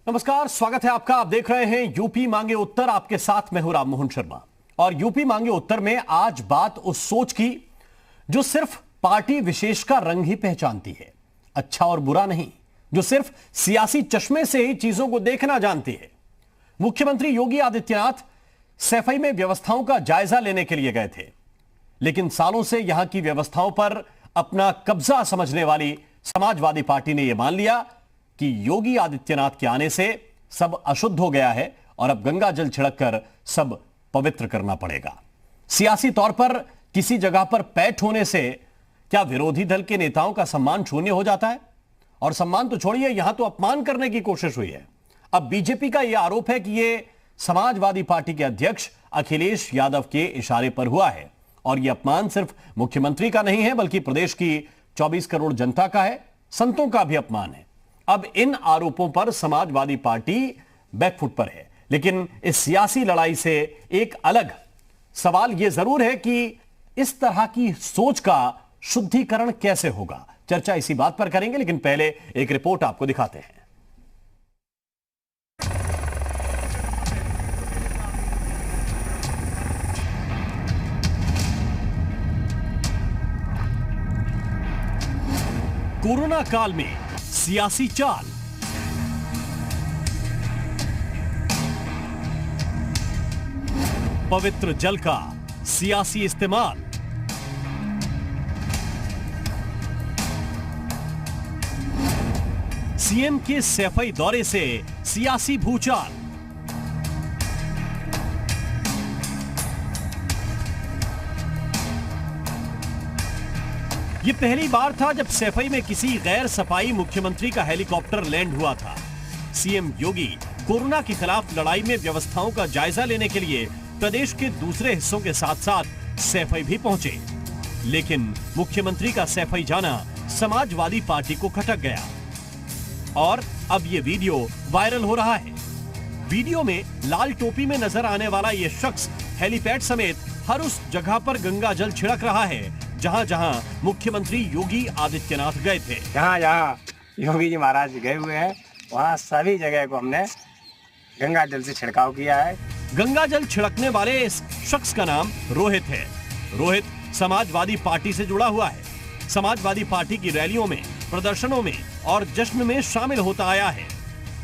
नमस्कार, स्वागत है आपका। आप देख रहे हैं यूपी मांगे उत्तर। आपके साथ मैं हूं राम मोहन शर्मा। और यूपी मांगे उत्तर में आज बात उस सोच की जो सिर्फ पार्टी विशेष का रंग ही पहचानती है, अच्छा और बुरा नहीं, जो सिर्फ सियासी चश्मे से ही चीजों को देखना जानती है। मुख्यमंत्री योगी आदित्यनाथ सैफई में व्यवस्थाओं का जायजा लेने के लिए गए थे, लेकिन सालों से यहां की व्यवस्थाओं पर अपना कब्जा समझने वाली समाजवादी पार्टी ने यह मान लिया कि योगी आदित्यनाथ के आने से सब अशुद्ध हो गया है और अब गंगा जल छिड़क कर सब पवित्र करना पड़ेगा। सियासी तौर पर किसी जगह पर पैठ होने से क्या विरोधी दल के नेताओं का सम्मान शून्य हो जाता है? और सम्मान तो छोड़िए, यहां तो अपमान करने की कोशिश हुई है। अब बीजेपी का यह आरोप है कि यह समाजवादी पार्टी के अध्यक्ष अखिलेश यादव के इशारे पर हुआ है और यह अपमान सिर्फ मुख्यमंत्री का नहीं है, बल्कि प्रदेश की 24 करोड़ जनता का है, संतों का भी अपमान है। अब इन आरोपों पर समाजवादी पार्टी बैकफुट पर है, लेकिन इस सियासी लड़ाई से एक अलग सवाल यह जरूर है कि इस तरह की सोच का शुद्धिकरण कैसे होगा। चर्चा इसी बात पर करेंगे, लेकिन पहले एक रिपोर्ट आपको दिखाते हैं। कोरोना काल में सियासी चाल, पवित्र जल का सियासी इस्तेमाल, सीएम के सैफई दौरे से सियासी भूचाल, ये पहली बार था जब सैफई में किसी गैर सफाई मुख्यमंत्री का हेलीकॉप्टर लैंड हुआ था। सीएम योगी कोरोना के खिलाफ लड़ाई में व्यवस्थाओं का जायजा लेने के लिए प्रदेश के दूसरे हिस्सों के साथ साथ सैफई भी पहुंचे, लेकिन मुख्यमंत्री का सैफई जाना समाजवादी पार्टी को खटक गया और अब ये वीडियो वायरल हो रहा है। वीडियो में लाल टोपी में नजर आने वाला ये शख्स हेलीपैड समेत हर उस जगह पर गंगा जल छिड़क रहा है जहां जहां मुख्यमंत्री योगी आदित्यनाथ गए थे। जहां जहां योगी जी महाराज गए हुए हैं, वहां सभी जगह को हमने गंगा जल से छिड़काव किया है। गंगा जल छिड़कने वाले इस शख्स का नाम रोहित है। रोहित समाजवादी पार्टी से जुड़ा हुआ है। समाजवादी पार्टी की रैलियों में, प्रदर्शनों में और जश्न में शामिल होता आया है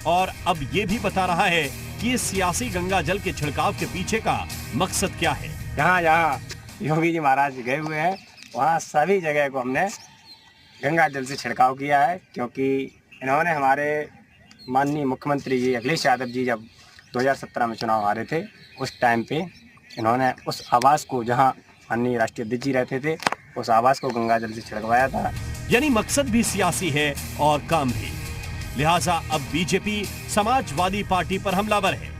और अब ये भी बता रहा है कि इस सियासी गंगा जल के छिड़काव के पीछे का मकसद क्या है। जहां जहां योगी जी महाराज गए हुए हैं, वहाँ सभी जगह को हमने गंगा जल से छिड़काव किया है, क्योंकि इन्होंने हमारे माननीय मुख्यमंत्री जी अखिलेश यादव जी जब 2017 में चुनाव हारे थे, उस टाइम पे इन्होंने उस आवास को, जहाँ माननीय राष्ट्रीय अध्यक्ष जी रहते थे, उस आवास को गंगा जल से छिड़कवाया था। यानी मकसद भी सियासी है और काम भी, लिहाजा अब बीजेपी समाजवादी पार्टी पर हमलावर है।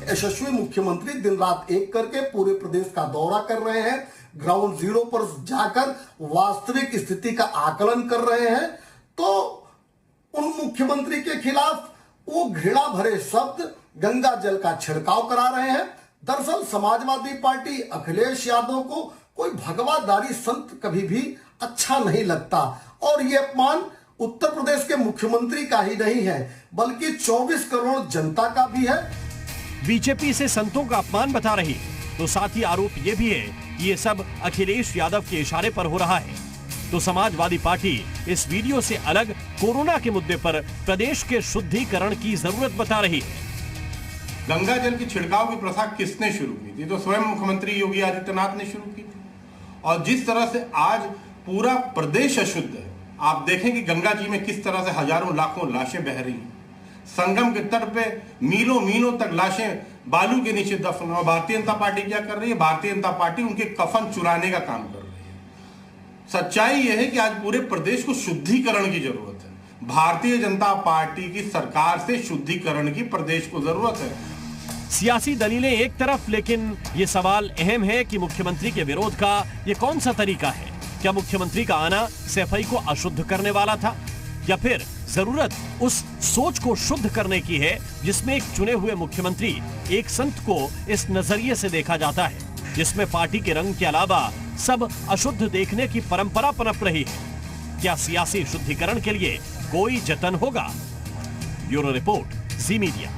यशस्वी मुख्यमंत्री दिन रात एक करके पूरे प्रदेश का दौरा कर रहे हैं, ग्राउंड जीरो पर जाकर वास्तविक स्थिति का आकलन कर रहे हैं, तो उन मुख्यमंत्री के खिलाफ वो घृणा भरे शब्द गंगा जल का छिड़काव करा रहे हैं। दरअसल समाजवादी पार्टी अखिलेश यादव को कोई भगवादारी संत कभी भी अच्छा नहीं लगता और ये अपमान उत्तर प्रदेश के मुख्यमंत्री का ही नहीं है, बल्कि 24 करोड़ जनता का भी है। बीजेपी से संतों का अपमान बता रही है, तो साथ ही आरोप यह भी है कि ये सब अखिलेश यादव के इशारे पर हो रहा है। तो समाजवादी पार्टी इस वीडियो से अलग कोरोना के मुद्दे पर प्रदेश के शुद्धिकरण की जरूरत बता रही है। गंगा जल की छिड़काव की प्रथा किसने शुरू की थी? तो स्वयं मुख्यमंत्री योगी आदित्यनाथ ने शुरू की थी। और जिस तरह से आज पूरा प्रदेश अशुद्ध है, आप देखें कि गंगा जी में किस तरह से हजारों लाखों लाशें बह रही हैं। संगम के तट पे मीलों मीलों तक लाशें बालू के नीचे दफन। और भारतीय जनता पार्टी क्या कर रही है? भारतीय जनता पार्टी उनके कफन चुराने का काम कर रही है। सच्चाई यह है कि आज पूरे प्रदेश को शुद्धिकरण की जरूरत है। भारतीय जनता पार्टी की सरकार से शुद्धिकरण की प्रदेश को जरूरत है। सियासी दलीलें एक तरफ, लेकिन यह सवाल अहम है कि मुख्यमंत्री के विरोध का यह कौन सा तरीका है? क्या मुख्यमंत्री का आना सैफई को अशुद्ध करने वाला था, या फिर जरूरत उस सोच को शुद्ध करने की है जिसमें एक चुने हुए मुख्यमंत्री, एक संत को इस नजरिए से देखा जाता है जिसमें पार्टी के रंग के अलावा सब अशुद्ध देखने की परंपरा पनप रही है। क्या सियासी शुद्धिकरण के लिए कोई जतन होगा? ब्यूरो रिपोर्ट, जी मीडिया।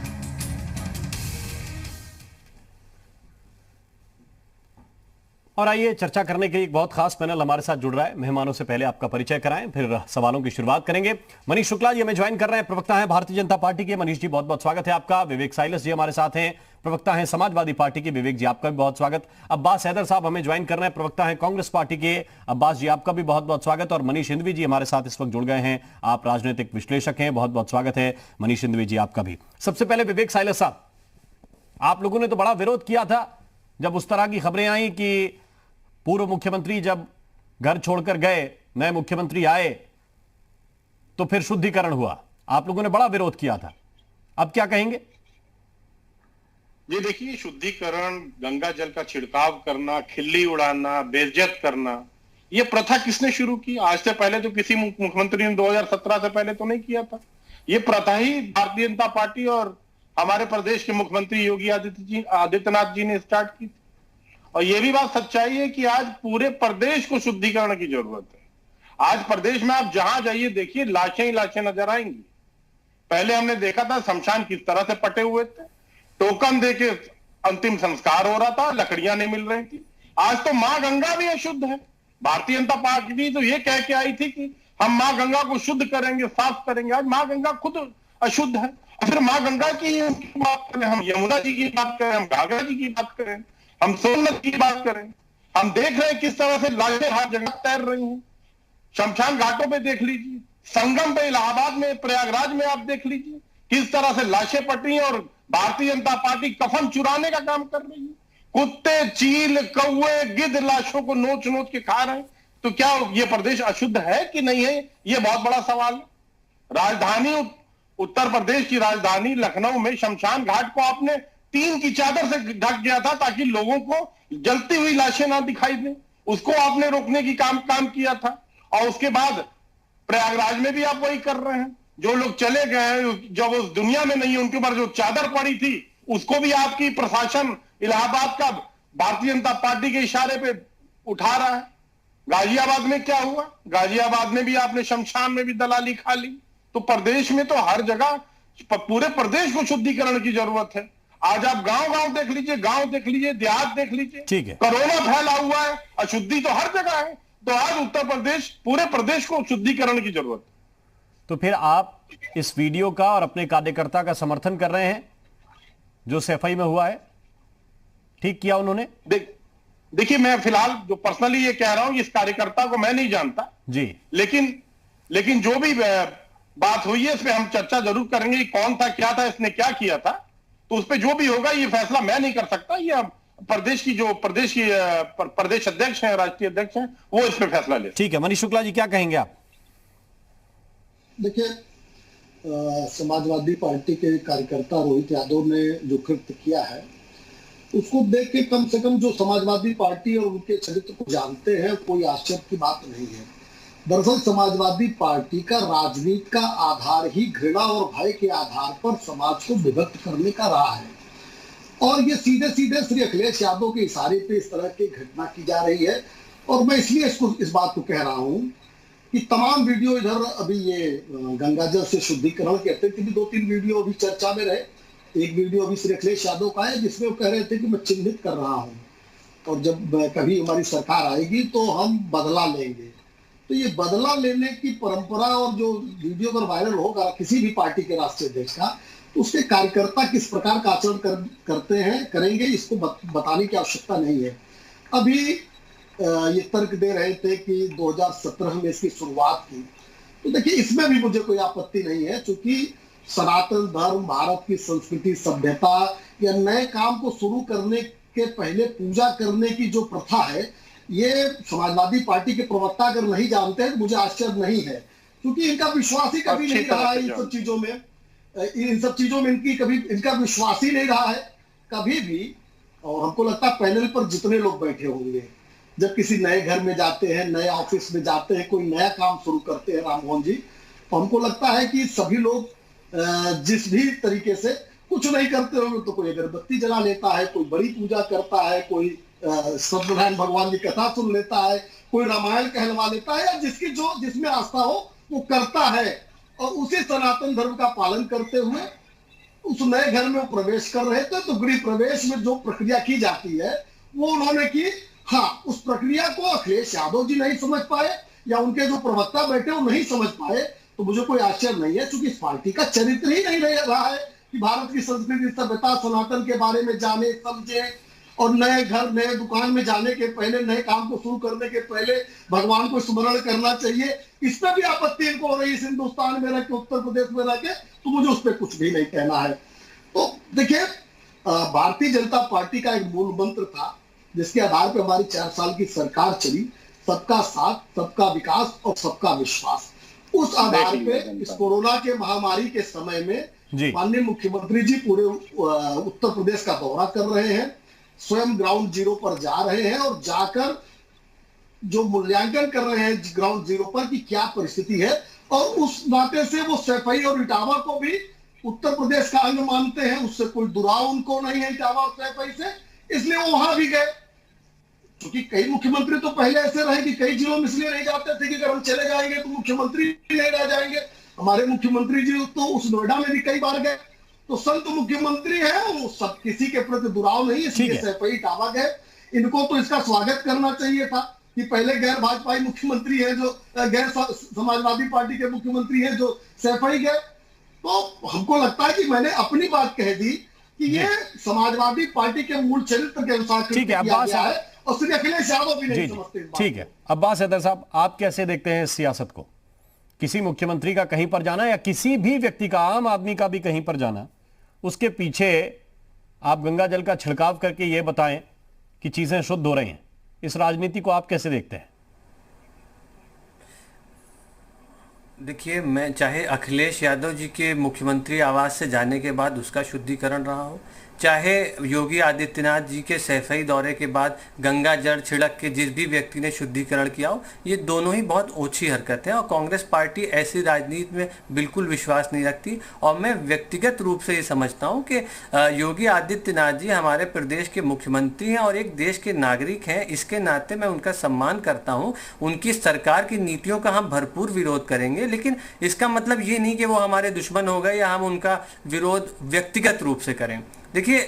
और आइए चर्चा करने के लिए एक बहुत खास पैनल हमारे साथ जुड़ रहा है। मेहमानों से पहले आपका परिचय कराएं, फिर सवालों की शुरुआत करेंगे। मनीष शुक्ला जी हमें ज्वाइन कर रहे हैं, प्रवक्ता हैं भारतीय जनता पार्टी के। मनीष जी बहुत बहुत स्वागत है आपका। विवेक साइलस जी हमारे साथ हैं, प्रवक्ता हैं समाजवादी पार्टी के। विवेक जी आपका भी बहुत स्वागत। अब्बास हैदर साहब हमें ज्वाइन कर रहे हैं, प्रवक्ता हैं कांग्रेस पार्टी के। अब्बास जी आपका भी बहुत बहुत स्वागत। और मनीष हिंदवी जी हमारे साथ इस वक्त जुड़ गए हैं, आप राजनीतिक विश्लेषक हैं, बहुत बहुत स्वागत है मनीष हिंदवी जी आपका भी। सबसे पहले विवेक साइलस साहब, आप लोगों ने तो बड़ा विरोध किया था जब उस तरह की खबरें आई कि पूर्व मुख्यमंत्री जब घर छोड़कर गए, नए मुख्यमंत्री आए तो फिर शुद्धिकरण हुआ। आप लोगों ने बड़ा विरोध किया था, अब क्या कहेंगे? ये देखिए, शुद्धिकरण, गंगा जल का छिड़काव करना, खिल्ली उड़ाना, बेइज्जत करना, ये प्रथा किसने शुरू की? आज से पहले तो किसी मुख्यमंत्री ने 2017 से पहले तो नहीं किया था। ये प्रथा ही भारतीय जनता पार्टी और हमारे प्रदेश के मुख्यमंत्री योगी आदित्यनाथ जी ने स्टार्ट की थी। और यह भी बात सच्चाई है कि आज पूरे प्रदेश को शुद्धिकरण की जरूरत है। आज प्रदेश में आप जहां जाइए देखिए, लाशें ही लाशें नजर आएंगी। पहले हमने देखा था शमशान किस तरह से पटे हुए थे, टोकन देके अंतिम संस्कार हो रहा था, लकड़ियां नहीं मिल रही थी। आज तो मां गंगा भी अशुद्ध है। भारतीय जनता पार्टी तो ये कह के आई थी कि हम मां गंगा को शुद्ध करेंगे, साफ करेंगे। आज मां गंगा खुद अशुद्ध है। और फिर मां गंगा की बात करें, हम यमुना जी की बात करें, हम घाघरा जी की बात करें, हम सोमनाथ की बात करें, हम देख रहे हैं किस तरह से लाशें हर जगह तैर रही हैं। शमशान घाटों पे देख लीजिए, संगम पे इलाहाबाद में, प्रयागराज में आप देख लीजिए किस तरह से लाशें पटी हैं। और भारतीय जनता पार्टी कफन चुराने का काम कर रही है। कुत्ते, चील, कौवे, गिद्ध लाशों को नोच नोच के खा रहे हैं। तो क्या ये प्रदेश अशुद्ध है कि नहीं है, ये बहुत बड़ा सवाल है। राजधानी उत्तर प्रदेश की राजधानी लखनऊ में शमशान घाट को आपने टीन की चादर से ढक गया था ताकि लोगों को जलती हुई लाशें ना दिखाई दें। उसको आपने रोकने की काम किया था। और उसके बाद प्रयागराज में भी आप वही कर रहे हैं। जो लोग चले गए हैं, जब उस दुनिया में नहीं, उनके ऊपर जो चादर पड़ी थी उसको भी आपकी प्रशासन इलाहाबाद का भारतीय जनता पार्टी के इशारे पे उठा रहा है। गाजियाबाद में क्या हुआ? गाजियाबाद में भी आपने शमशान में भी दलाली खा ली। तो प्रदेश में तो हर जगह, पूरे प्रदेश को शुद्धिकरण की जरूरत है। आज आप गांव देख लीजिए, देहात देख लीजिए, ठीक है, कोरोना फैला हुआ है, अशुद्धि तो हर जगह है। तो आज उत्तर प्रदेश, पूरे प्रदेश को शुद्धिकरण की जरूरत है। तो फिर आप इस वीडियो का और अपने कार्यकर्ता का समर्थन कर रहे हैं जो सफाई में हुआ है? ठीक किया उन्होंने? देखिए, मैं फिलहाल जो पर्सनली ये कह रहा हूं, इस कार्यकर्ता को मैं नहीं जानता जी, लेकिन जो भी बात हुई है इसमें हम चर्चा जरूर करेंगे। कौन था, क्या था, इसने क्या किया था, तो उस पर जो भी होगा ये फैसला मैं नहीं कर सकता। ये प्रदेश अध्यक्ष हैं, राष्ट्रीय अध्यक्ष हैं, वो इस पर फैसला ले। ठीक है, मनीष शुक्ला जी क्या कहेंगे आप? देखिए, समाजवादी पार्टी के कार्यकर्ता रोहित यादव ने जो कृत्य किया है उसको देख के कम से कम जो समाजवादी पार्टी और उनके चरित्र को जानते हैं, कोई आश्चर्य की बात नहीं है। दरअसल समाजवादी पार्टी का राजनीति का आधार ही घृणा और भय के आधार पर समाज को विभक्त करने का रहा है। और ये सीधे सीधे श्री अखिलेश यादव के इशारे पे इस तरह की घटना की जा रही है। और मैं इसलिए इस बात को कह रहा हूं कि तमाम वीडियो इधर अभी ये गंगाजल से शुद्धिकरण के अतिरिक्त भी 2-3 वीडियो अभी चर्चा में रहे। एक वीडियो अभी श्री अखिलेश यादव का है जिसमें वो कह रहे थे कि मैं चिन्हित कर रहा हूँ और जब कभी हमारी सरकार आएगी तो हम बदला लेंगे। तो ये बदला लेने की परंपरा और जो वीडियो अगर वायरल होगा किसी भी पार्टी के राष्ट्रीय अध्यक्ष का, तो उसके कार्यकर्ता किस प्रकार का आचरण करते हैं, करेंगे, इसको बताने की आवश्यकता नहीं है। अभी ये तर्क दे रहे थे कि 2017 में इसकी शुरुआत की, तो देखिए इसमें भी मुझे कोई आपत्ति नहीं है, क्योंकि सनातन धर्म, भारत की संस्कृति, सभ्यता या नए काम को शुरू करने के पहले पूजा करने की जो प्रथा है, ये समाजवादी पार्टी के प्रवक्ता अगर नहीं जानते हैं तो मुझे आश्चर्य नहीं है, क्योंकि इनका विश्वास ही कभी नहीं रहा है इन सब चीजों में इनका विश्वास ही नहीं रहा है कभी भी। और हमको लगता है पैनल पर जितने लोग बैठे होंगे, जब किसी नए घर में जाते हैं, नए ऑफिस में जाते हैं, कोई नया काम शुरू करते हैं राम मोहन जी, तो हमको लगता है कि सभी लोग जिस भी तरीके से कुछ नहीं करते होंगे, तो कोई अगरबत्ती जला लेता है, कोई बड़ी पूजा करता है, कोई सत्यनारायण भगवान की कथा सुन लेता है, कोई रामायण कहलवा लेता है, या जिसमें आस्था हो वो करता है। और उसी सनातन धर्म का पालन करते हुए उस नए घर में वो प्रवेश कर रहे थे, तो गृह प्रवेश में जो प्रक्रिया की जाती है वो उन्होंने की। हाँ, उस प्रक्रिया को अखिलेश यादव जी नहीं समझ पाए या उनके जो प्रवक्ता बैठे वो नहीं समझ पाए, तो मुझे कोई आश्चर्य नहीं है, क्योंकि इस पार्टी का चरित्र ही नहीं रहा है कि भारत की संस्कृति, सभ्यता, सनातन के बारे में जाने समझे, और नए घर नए दुकान में जाने के पहले, नए काम को शुरू करने के पहले भगवान को स्मरण करना चाहिए। इस पर भी आपत्ति इनको हो रही है हिंदुस्तान में रह के, उत्तर प्रदेश में रह के, तो मुझे उस पर कुछ भी नहीं कहना है। तो देखिए, भारतीय जनता पार्टी का एक मूल मंत्र था जिसके आधार पर हमारी 4 साल की सरकार चली, सबका साथ, सबका विकास और सबका विश्वास। उस आधार पे इस कोरोना के महामारी के समय में माननीय मुख्यमंत्री जी पूरे उत्तर प्रदेश का दौरा कर रहे हैं, स्वयं ग्राउंड जीरो पर जा रहे हैं और जाकर जो मूल्यांकन कर रहे हैं ग्राउंड जीरो पर कि क्या परिस्थिति है, और उस नाते से वो सैफई और इटावा को भी उत्तर प्रदेश का अंग मानते हैं, उससे कोई दुराव उनको नहीं है इटावा और सैफई से, इसलिए वो वहां भी गए। क्योंकि कई मुख्यमंत्री तो पहले ऐसे रहे कि कई जिलों में इसलिए नहीं जाते थे कि अगर हम चले जाएंगे तो मुख्यमंत्री नहीं रह जाएंगे। हमारे मुख्यमंत्री जी तो उस नोएडा में भी कई बार गए, तो संत मुख्यमंत्री है, वो सब किसी के प्रति दुराव नहीं, इसलिए सैफई इटावा गए। इनको तो इसका स्वागत करना चाहिए था कि पहले गैर भाजपाई मुख्यमंत्री है, जो गैर समाजवादी पार्टी के मुख्यमंत्री है, जो सैफई गए। तो हमको लगता है कि मैंने अपनी बात कह दी कि ये समाजवादी पार्टी के मूल चरित्र के अनुसार किया गया है, और श्री अखिलेश यादव भी नहीं समझते। ठीक है, अब्बास हैदर साहब, आप कैसे देखते हैं इस सियासत को? किसी मुख्यमंत्री का कहीं पर जाना या किसी भी व्यक्ति का, आम आदमी का भी कहीं पर जाना, उसके पीछे आप गंगा जल का छिड़काव करके ये बताएं कि चीजें शुद्ध हो रही हैं, इस राजनीति को आप कैसे देखते हैं? देखिए, मैं चाहे अखिलेश यादव जी के मुख्यमंत्री आवास से जाने के बाद उसका शुद्धिकरण रहा हो, चाहे योगी आदित्यनाथ जी के सैफई दौरे के बाद गंगा जल छिड़क के जिस भी व्यक्ति ने शुद्धिकरण किया हो, ये दोनों ही बहुत ओछी हरकत है और कांग्रेस पार्टी ऐसी राजनीति में बिल्कुल विश्वास नहीं रखती। और मैं व्यक्तिगत रूप से ये समझता हूँ कि योगी आदित्यनाथ जी हमारे प्रदेश के मुख्यमंत्री हैं और एक देश के नागरिक हैं, इसके नाते मैं उनका सम्मान करता हूँ। उनकी सरकार की नीतियों का हम भरपूर विरोध करेंगे, लेकिन इसका मतलब ये नहीं कि वो हमारे दुश्मन हो गए या हम उनका विरोध व्यक्तिगत रूप से करें। देखिए,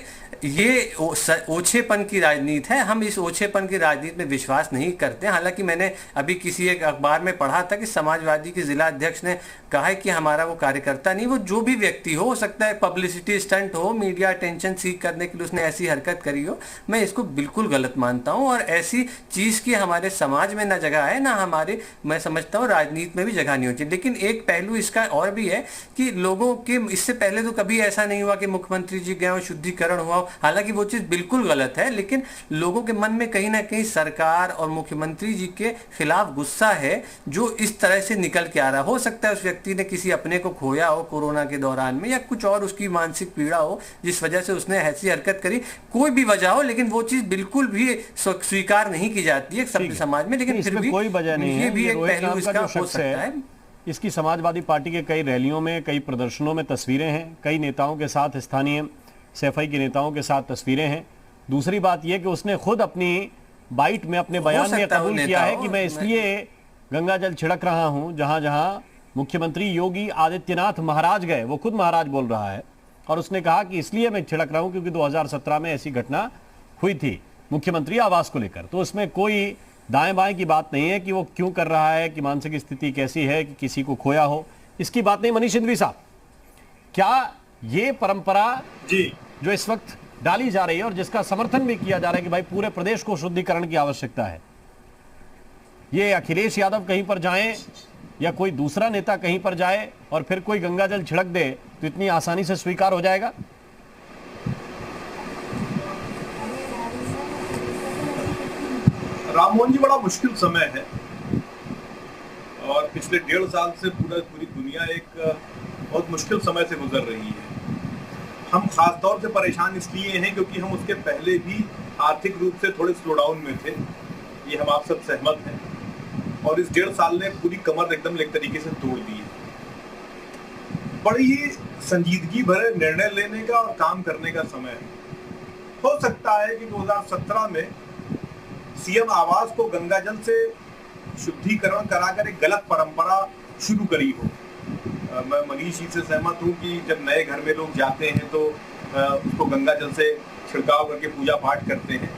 ये ओछेपन की राजनीति है, हम इस ओछेपन की राजनीति में विश्वास नहीं करते। हालांकि मैंने अभी किसी एक अखबार में पढ़ा था कि समाजवादी के जिला अध्यक्ष ने कहा है कि हमारा वो कार्यकर्ता नहीं, वो जो भी व्यक्ति हो सकता है पब्लिसिटी स्टंट हो, मीडिया अटेंशन सीख करने के लिए उसने ऐसी हरकत करी हो। मैं इसको बिल्कुल गलत मानता हूँ और ऐसी चीज़ की हमारे समाज में ना जगह है, ना हमारे, मैं समझता हूँ राजनीति में भी जगह नहीं होती। लेकिन एक पहलू इसका और भी है कि लोगों के, इससे पहले तो कभी ऐसा नहीं हुआ कि मुख्यमंत्री जी गए, शुद्धिकरण हुआ, हालांकि वो चीज़ बिल्कुल गलत है, लेकिन लोगों के मन में कहीं ना कहीं सरकार और मुख्यमंत्री जी के खिलाफ गुस्सा है जो इस तरह से निकल के आ रहा। हो सकता है उस व्यक्ति ने किसी अपने को खोया हो कोरोना के दौरान में, या कुछ और उसकी मानसिक पीड़ा हो जिस वजह से उसने ऐसी हरकत करी, कोई भी वजह हो, लेकिन वो चीज़ बिल्कुल भी स्वीकार नहीं की जाती है सभ्य समाज में। लेकिन फिर भी कोई वजह नहीं है, ये भी एक पहलू इसका हो सकता है। इसकी समाजवादी पार्टी के कई रैलियों में, कई प्रदर्शनों में तस्वीरें हैं, कई नेताओं के साथ, स्थानीय सैफई के नेताओं के साथ तस्वीरें हैं। दूसरी बात यह कि उसने खुद अपनी बाइट में, अपने बयान में कबूल किया है कि मैं इसलिए गंगा जल छिड़क रहा हूं जहां जहां मुख्यमंत्री योगी आदित्यनाथ महाराज गए, वो खुद महाराज बोल रहा है, और उसने कहा कि इसलिए मैं छिड़क रहा हूं क्योंकि 2017 में ऐसी घटना हुई थी मुख्यमंत्री आवास को लेकर। तो उसमें कोई दाएं बाएं की बात नहीं है कि वो क्यों कर रहा है, कि मानसिक स्थिति कैसी है, कि किसी को खोया हो, इसकी बात नहीं। मनीष सिंघवी साहब, क्या ये परंपरा जी जो इस वक्त डाली जा रही है और जिसका समर्थन भी किया जा रहा है कि भाई पूरे प्रदेश को शुद्धिकरण की आवश्यकता है, ये अखिलेश यादव कहीं पर जाएं या कोई दूसरा नेता कहीं पर जाए और फिर कोई गंगा जल छिड़क दे तो इतनी आसानी से स्वीकार हो जाएगा? राममोहन जी, बड़ा मुश्किल समय है और पिछले 1.5 साल से पूरी दुनिया एक बहुत मुश्किल समय से गुजर रही है। हम खास तौर से परेशान इसलिए हैं क्योंकि हम उसके पहले भी आर्थिक रूप से थोड़े स्लो डाउन में थे, ये हम आप सब सहमत हैं, और इस 1.5 साल ने पूरी कमर एकदम एक तरीके से तोड़ दी है। बड़ी संजीदगी भरे निर्णय लेने का और काम करने का समय है। हो सकता है कि 2017 में सीएम आवास को गंगा जल से शुद्धिकरण कराकर एक गलत परंपरा शुरू करी हो, मैं मनीष जी से सहमत हूँ कि जब नए घर में लोग जाते हैं तो उसको गंगा जल से छिड़काव करके पूजा पाठ करते हैं।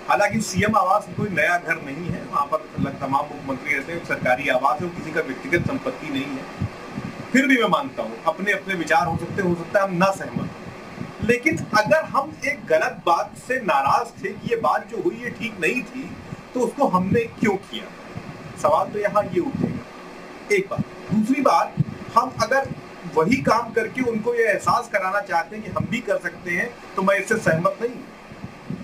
हालांकि सीएम आवास कोई नया घर नहीं है, वहाँ पर तमाम मुख्यमंत्री रहते हैं, सरकारी आवास है, किसी का व्यक्तिगत संपत्ति नहीं है। फिर भी मैं मानता हूँ अपने अपने विचार हो सकते हैं हम ना सहमत हो, लेकिन अगर हम एक गलत बात से नाराज थे कि ये बात जो हुई ये ठीक नहीं थी, तो उसको हमने क्यों किया, सवाल तो यहाँ ये उठेगा। एक बात। दूसरी बात, हम अगर वही काम करके उनको ये एहसास कराना चाहते हैं कि हम भी कर सकते हैं, तो मैं इससे सहमत नहीं।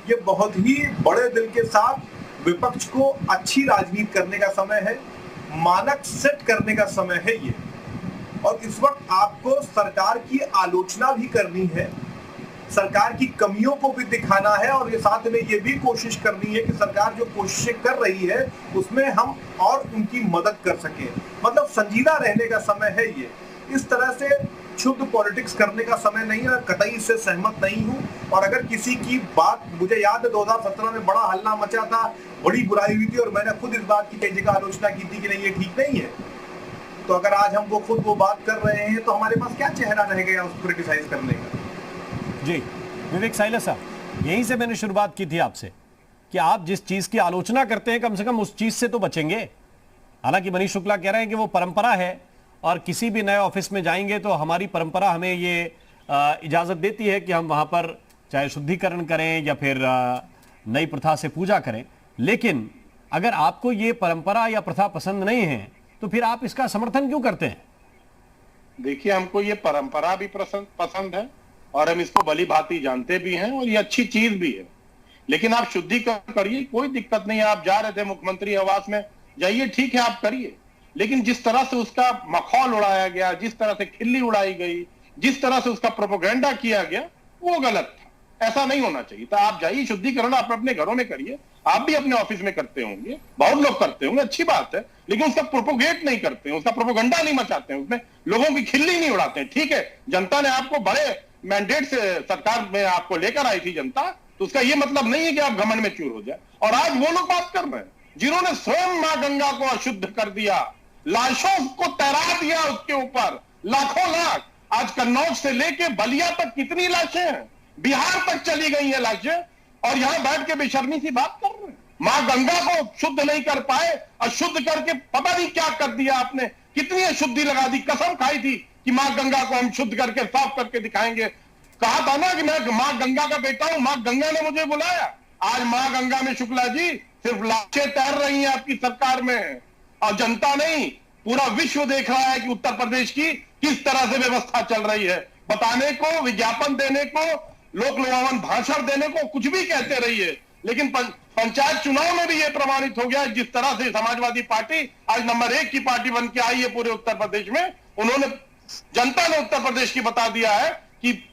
ये बहुत ही बड़े दिल के साथ विपक्ष को अच्छी राजनीति करने का समय है, मानक सेट करने का समय है ये। और इस वक्त आपको सरकार की आलोचना भी करनी है, सरकार की कमियों को भी दिखाना है, और ये साथ में ये भी कोशिश करनी है कि सरकार जो कोशिशें कर रही है उसमें हम और उनकी मदद कर सकें। मतलब संजीदा रहने का समय है ये। इस तरह से शुद्ध पॉलिटिक्स करने का समय नहीं है, कतई इससे सहमत नहीं हूं। और अगर किसी की बात, मुझे याद है 2017 में बड़ा हल्ला मचा था, बड़ी बुराई हुई थी, और मैंने खुद इस बात की कई जगह आलोचना की थी कि नहीं ये ठीक नहीं है। तो अगर आज हम खुद वो बात कर रहे हैं तो हमारे पास क्या चेहरा रह गया उसको क्रिटिसाइज करने का। जी विवेक साइला साहब, यहीं से मैंने शुरुआत की थी आपसे कि आप जिस चीज की आलोचना करते हैं कम से कम उस चीज से तो बचेंगे। हालांकि मनीष शुक्ला कह रहे हैं कि वो परंपरा है और किसी भी नए ऑफिस में जाएंगे तो हमारी परंपरा हमें ये इजाजत देती है कि हम वहां पर चाहे शुद्धिकरण करें या फिर नई प्रथा से पूजा करें। लेकिन अगर आपको ये परंपरा या प्रथा पसंद नहीं है तो फिर आप इसका समर्थन क्यों करते हैं? देखिए, हमको ये परंपरा भी पसंद है और हम इसको भली भांति जानते भी हैं और ये अच्छी चीज भी है। लेकिन आप शुद्धिकरण करिए, कोई दिक्कत नहीं है। आप जा रहे थे मुख्यमंत्री आवास में, जाइए, ठीक है, आप करिए। लेकिन जिस तरह से उसका मखौल उड़ाया गया, जिस तरह से खिल्ली उड़ाई गई, जिस तरह से उसका प्रोपेगेंडा किया गया, वो गलत था। ऐसा नहीं होना चाहिए था। आप जाइए, शुद्धिकरण आप अपने घरों में करिए, आप भी अपने ऑफिस में करते होंगे, बहुत लोग करते होंगे, अच्छी बात है। लेकिन उसका प्रोपोगेट नहीं करते हैं, उसका प्रोपोगंडा नहीं मचाते हैं, उसमें लोगों की खिल्ली नहीं उड़ाते हैं। ठीक है, जनता ने आपको बड़े मैंडेट से सरकार में आपको लेकर आई थी जनता, तो उसका ये मतलब नहीं है कि आप घमंड में चूर हो जाए। और आज वो लोग बात कर रहे हैं जिन्होंने स्वयं मां गंगा को अशुद्ध कर दिया, लाशों को तैरा दिया उसके ऊपर, लाखों लाख। आज कन्नौज से लेके बलिया तक कितनी लाशें हैं, बिहार तक चली गई हैं लाशें, और यहां बैठ के बेशर्मी सी बात कर रहे हैं। मां गंगा को शुद्ध नहीं कर पाए, अशुद्ध करके पता नहीं क्या कर दिया आपने, कितनी अशुद्धि लगा दी। कसम खाई थी कि मां गंगा को हम शुद्ध करके साफ करके दिखाएंगे। कहा था ना कि मैं मां गंगा का बेटा हूं, मां गंगा ने मुझे बुलाया। आज मां गंगा में शुक्ला जी सिर्फ लाशें तैर रही हैं आपकी सरकार में, और जनता नहीं, पूरा विश्व देख रहा है कि उत्तर प्रदेश की किस तरह से व्यवस्था चल रही है। बताने को, विज्ञापन देने को, लोक लुभावन भाषण देने को कुछ भी कहते रहिए, लेकिन पंचायत चुनाव में भी यह प्रमाणित हो गया जिस तरह से समाजवादी पार्टी आज नंबर 1 की पार्टी बन के आई है पूरे उत्तर प्रदेश में। उन्होंने, जनता ने उत्तर प्रदेश की बता दिया है कि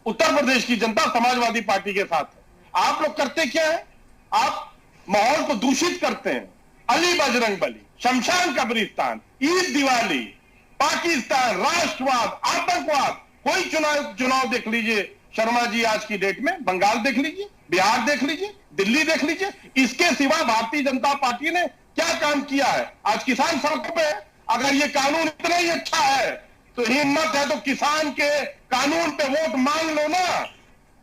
उत्तर प्रदेश की जनता समाजवादी पार्टी के साथ है। आप लोग करते क्या है? आप माहौल को दूषित करते हैं। अली बजरंग बली, शमशान कब्रिस्तान, ईद, दिवाली, पाकिस्तान, राष्ट्रवाद, आतंकवाद, कोई चुनाव देख लीजिए शर्मा जी आज की डेट में, बंगाल देख लीजिए, बिहार देख लीजिए, दिल्ली देख लीजिए, इसके सिवा भारतीय जनता पार्टी ने क्या काम किया है? आज किसान सड़क पे है। अगर ये कानून इतना ही अच्छा है तो हिम्मत है तो किसान के कानून पे वोट मांग लो ना।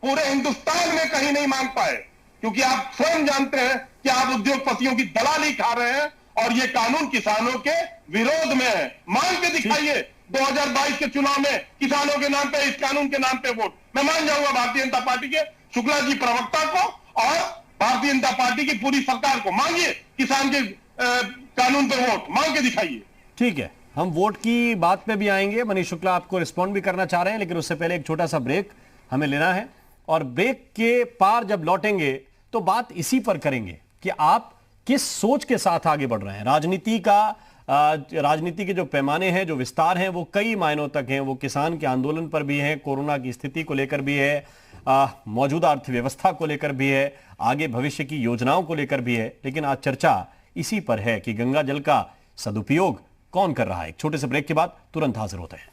पूरे हिंदुस्तान में कहीं नहीं मांग पाए, क्योंकि आप स्वयं जानते हैं कि आप उद्योगपतियों की दलाली खा रहे हैं और ये कानून किसानों के विरोध में है। मांग के दिखाइए 2022 के चुनाव में किसानों के नाम पे, इस कानून के नाम पे वोट। मैं मान जाऊंगा भारतीय जनता पार्टी के शुक्ला जी प्रवक्ता को और भारतीय जनता पार्टी की पूरी सरकार को, मांगिए किसान के कानून पे वोट, मांग के दिखाइए। ठीक है, हम वोट की बात पे भी आएंगे। मनीष शुक्ला आपको रिस्पॉन्ड भी करना चाह रहे हैं, लेकिन उससे पहले एक छोटा सा ब्रेक हमें लेना है, और ब्रेक के पार जब लौटेंगे तो बात इसी पर करेंगे कि आप किस सोच के साथ आगे बढ़ रहे हैं। राजनीति के जो पैमाने हैं, जो विस्तार हैं, वो कई मायनों तक हैं। वो किसान के आंदोलन पर भी है, कोरोना की स्थिति को लेकर भी है, मौजूदा अर्थव्यवस्था को लेकर भी है, आगे भविष्य की योजनाओं को लेकर भी है। लेकिन आज चर्चा इसी पर है कि गंगा जल का सदुपयोग कौन कर रहा है। एक छोटे से ब्रेक के बाद तुरंत हाजिर होते हैं।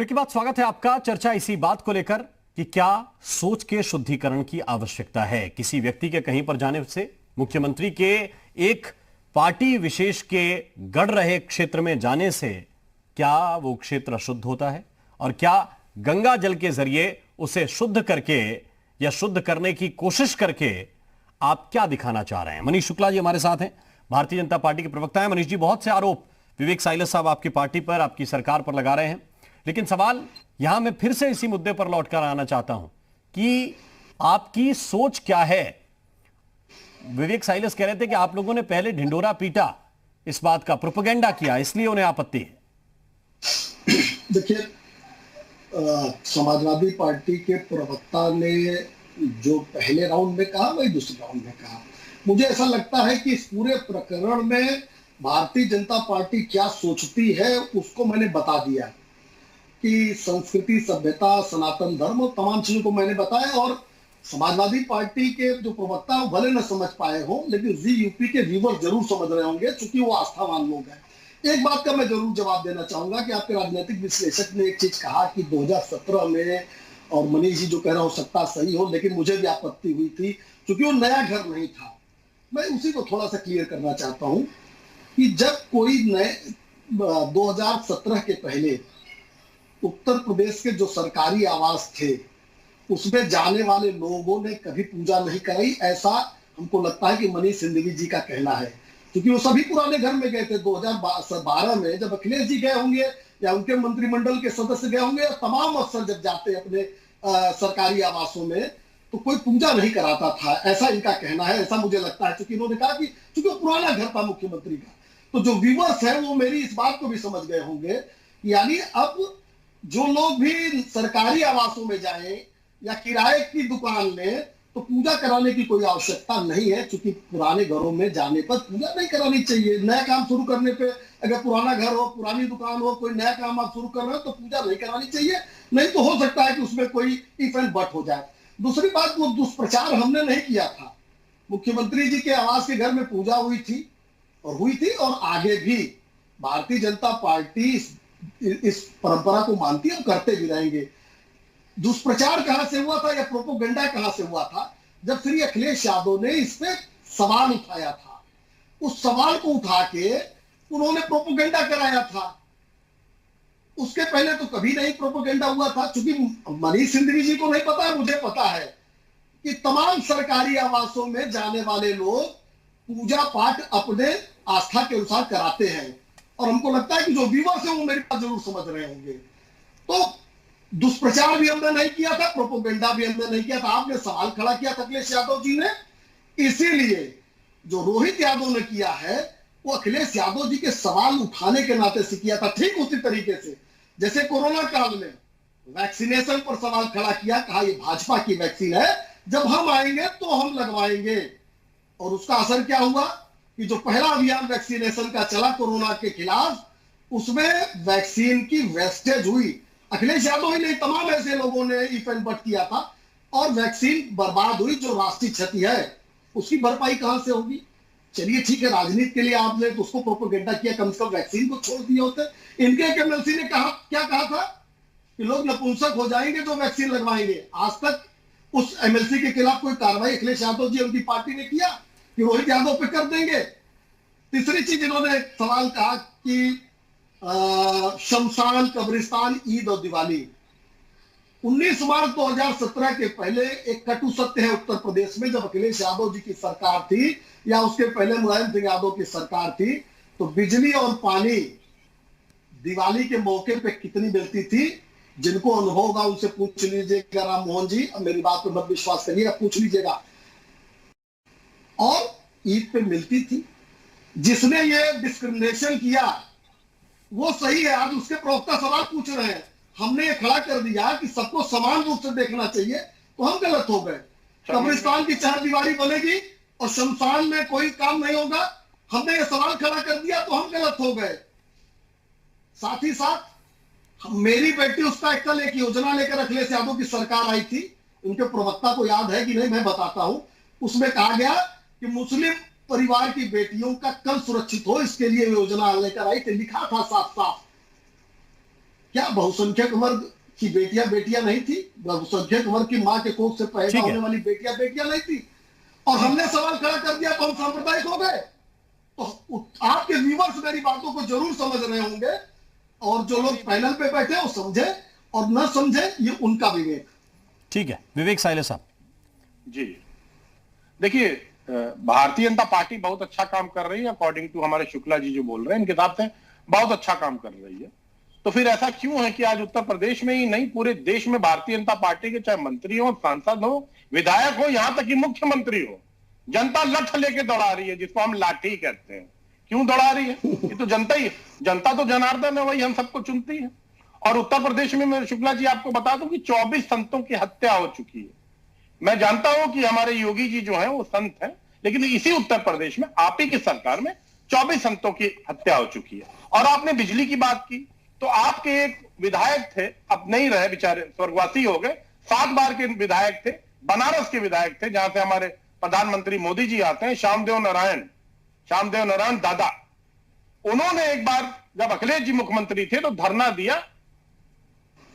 ब्रेक के बाद स्वागत है आपका। चर्चा इसी बात को लेकर कि क्या सोच के शुद्धिकरण की आवश्यकता है। किसी व्यक्ति के कहीं पर जाने से, मुख्यमंत्री के एक पार्टी विशेष के गढ़ रहे क्षेत्र में जाने से क्या वो क्षेत्र अशुद्ध होता है, और क्या गंगा जल के जरिए उसे शुद्ध करके या शुद्ध करने की कोशिश करके आप क्या दिखाना चाह रहे हैं। मनीष शुक्ला जी हमारे साथ हैं, भारतीय जनता पार्टी के प्रवक्ता हैं। मनीष जी, बहुत से आरोप विवेक साइलस साहब आपकी पार्टी पर, आपकी सरकार पर लगा रहे हैं, लेकिन सवाल यहां मैं फिर से इसी मुद्दे पर लौटकर आना चाहता हूं कि आपकी सोच क्या है। विवेक साइलस कह रहे थे कि आप लोगों ने पहले ढिंडोरा पीटा, इस बात का प्रोपेगेंडा किया, इसलिए उन्हें आपत्ति है। देखिए, समाजवादी पार्टी के प्रवक्ता ने जो पहले राउंड में कहा वही दूसरे राउंड में कहा। मुझे ऐसा लगता है कि इस पूरे प्रकरण में भारतीय जनता पार्टी क्या सोचती है उसको मैंने बता दिया कि संस्कृति, सभ्यता, सनातन धर्म और तमाम चीजों को मैंने बताया। और समाजवादी पार्टी के जो प्रवक्ता भले न समझ पाए हो, लेकिन जी यूपी के व्यूअर जरूर समझ रहे होंगे, क्योंकि वो आस्थावान लोग हैं। एक बात का मैं जरूर जवाब देना चाहूंगा कि आपके राजनीतिक विश्लेषक ने एक चीज कहा कि 2017 में, और मनीष जी जो कह रहा हो सकता सही हो, लेकिन मुझे भी आपत्ति हुई थी क्योंकि वो नया घर नहीं था। मैं उसी को थोड़ा सा क्लियर करना चाहता हूं कि जब कोई नए 2017 के पहले उत्तर प्रदेश के जो सरकारी आवास थे उसमें जाने वाले लोगों ने कभी पूजा नहीं कराई, ऐसा हमको लगता है कि मनीष सिंघवी जी का कहना है, क्योंकि वो सभी पुराने घर में गए थे। 2012 में जब अखिलेश जी गए होंगे या उनके मंत्रिमंडल के सदस्य गए होंगे, तमाम अफसर जब जाते अपने सरकारी आवासों में तो कोई पूजा नहीं कराता था, ऐसा इनका कहना है। ऐसा मुझे लगता है, क्योंकि इन्होंने कहा कि क्योंकि वो पुराना घर था मुख्यमंत्री का। तो जो व्यूअर्स है वो मेरी इस बात को भी समझ गए होंगे, यानी अब जो लोग भी सरकारी आवासों में जाएं या किराए की दुकान लें तो पूजा कराने की कोई आवश्यकता नहीं है, क्योंकि पुराने घरों में जाने पर पूजा नहीं करानी चाहिए। नया काम शुरू करने पे, अगर पुराना घर हो, पुरानी दुकान हो, कोई नया काम आप शुरू कर रहे हो तो पूजा नहीं करानी चाहिए। नहीं तो हो सकता है कि उसमें कोई इफ एंड बट हो जाए। दूसरी बात, वो दुष्प्रचार हमने नहीं किया था। मुख्यमंत्री जी के आवास के घर में पूजा हुई थी और आगे भी भारतीय जनता पार्टी इस परंपरा को मानती है और करते भी रहेंगे। दुष्प्रचार कहां से हुआ था या प्रोपोगंडा कहां से हुआ था? जब श्री अखिलेश यादव ने इस पे सवाल उठाया था, उस सवाल को उठा के उन्होंने प्रोपोगंडा कराया था। उसके पहले तो कभी नहीं प्रोपोगंडा हुआ था, क्योंकि मनीष सिंघवी जी को नहीं पता, मुझे पता है कि तमाम सरकारी आवासों में जाने वाले लोग पूजा पाठ अपने आस्था के अनुसार कराते हैं। और हमको लगता है कि जो व्यूअर्स हैं वो मेरी बात जरूर समझ रहे होंगे। तो दुष्प्रचार भी हमने नहीं किया था, प्रोपोगंडा भी हमने नहीं किया था। आपने सवाल खड़ा किया था अखिलेश यादव जी ने, इसीलिए जो रोहित यादव ने किया है वो अखिलेश यादव जी के सवाल उठाने के नाते से किया था। ठीक उसी तरीके से जैसे कोरोना काल में वैक्सीनेशन पर सवाल खड़ा किया, कहा ये भाजपा की वैक्सीन है, जब हम आएंगे तो हम लगवाएंगे। और उसका असर क्या हुआ कि जो पहला अभियान वैक्सीनेशन का चला कोरोना के खिलाफ, उसमें वैक्सीन की वेस्टेज हुई। अखिलेश यादव ही नहीं, तमाम ऐसे लोगों ने इफ एंड बट किया था और वैक्सीन बर्बाद हुई। जो राष्ट्रीय क्षति है उसकी भरपाई कहां से होगी? चलिए ठीक है, राजनीति के लिए आपने तो उसको प्रोपेगेंडा किया, कम से कम वैक्सीन को छोड़ दिए होते। इनके एक एमएलसी ने क्या कहा था कि लोग नपुंसक हो जाएंगे जो वैक्सीन लगवाएंगे। आज तक उस एमएलसी के खिलाफ कोई कार्रवाई अखिलेश यादव जी उनकी पार्टी ने किया कि रोहित यादव पे कर देंगे? तीसरी चीज, इन्होंने सवाल कहा कि शमशान, कब्रिस्तान, ईद और दिवाली। 19 मार्च 2017 के पहले एक कटु सत्य है उत्तर प्रदेश में, जब अखिलेश यादव जी की सरकार थी या उसके पहले मुलायम सिंह यादव की सरकार थी, तो बिजली और पानी दिवाली के मौके पे कितनी मिलती थी? जिनको अनुभव होगा उनसे पूछ लीजिएगा, राम मोहन जी, अब मेरी बात पर मत विश्वास करिएगा, पूछ लीजिएगा। और ईद पे मिलती थी। जिसने ये डिस्क्रिमिनेशन किया वो सही है, आज उसके प्रवक्ता सवाल पूछ रहे हैं। हमने ये खड़ा कर दिया कि सबको समान रूप से देखना चाहिए, तो हम गलत हो गए। कब्रिस्तान की चारदीवारी बनेगी और शमशान में कोई काम नहीं होगा, हमने ये सवाल खड़ा कर दिया तो हम गलत हो गए। साथ ही साथ मेरी बेटी उसका कल एक योजना लेकर अखिलेश यादव की सरकार आई थी, उनके प्रवक्ता को याद है कि नहीं मैं बताता हूं। उसमें कहा गया कि मुस्लिम परिवार की बेटियों का कल सुरक्षित हो, इसके लिए योजना लेकर आई थी। लिखा था साफ साफ क्या बहुसंख्यक वर्ग की बेटियां नहीं थी? बहुसंख्यक वर्ग की मां के कोख से पैदा होने वाली बेटियां नहीं थी? और हमने सवाल खड़ा कर दिया तो हम सांप्रदायिक हो गए? तो आपके व्यूअर्स मेरी बातों को जरूर समझ रहे होंगे, और जो लोग पैनल पे बैठे वो समझे और न समझे, ये उनका विवेक। ठीक है, विवेक साइले साहब जी। देखिए, भारतीय जनता पार्टी बहुत अच्छा काम कर रही है, अकॉर्डिंग टू हमारे शुक्ला जी जो बोल रहे हैं, इनके हिसाब से बहुत अच्छा काम कर रही है। तो फिर ऐसा क्यों है कि आज उत्तर प्रदेश में ही नहीं, पूरे देश में भारतीय जनता पार्टी के चाहे मंत्री हो, सांसद हो, विधायक हो, यहां तक कि मुख्यमंत्री हो, जनता लठ लेके दौड़ा रही है, जिसको हम लाठी कहते हैं। क्यों दौड़ा रही है? ये तो जनता ही है। जनता तो जनार्दन है, वही हम सबको चुनती है। और उत्तर प्रदेश में मैं शुक्ला जी आपको बता दूं कि 24 संतों की हत्या हो चुकी है। मैं जानता हूं कि हमारे योगी जी जो हैं वो संत हैं, लेकिन इसी उत्तर प्रदेश में आप ही की सरकार में 24 संतों की हत्या हो चुकी है। और आपने बिजली की बात की, तो आपके एक विधायक थे, अब नहीं रहे बेचारे, स्वर्गवासी हो गए, 7 बार के विधायक थे, बनारस के विधायक थे, जहां से हमारे प्रधानमंत्री मोदी जी आते हैं, श्यामदेव नारायण दादा। उन्होंने एक बार जब अखिलेश जी मुख्यमंत्री थे तो धरना दिया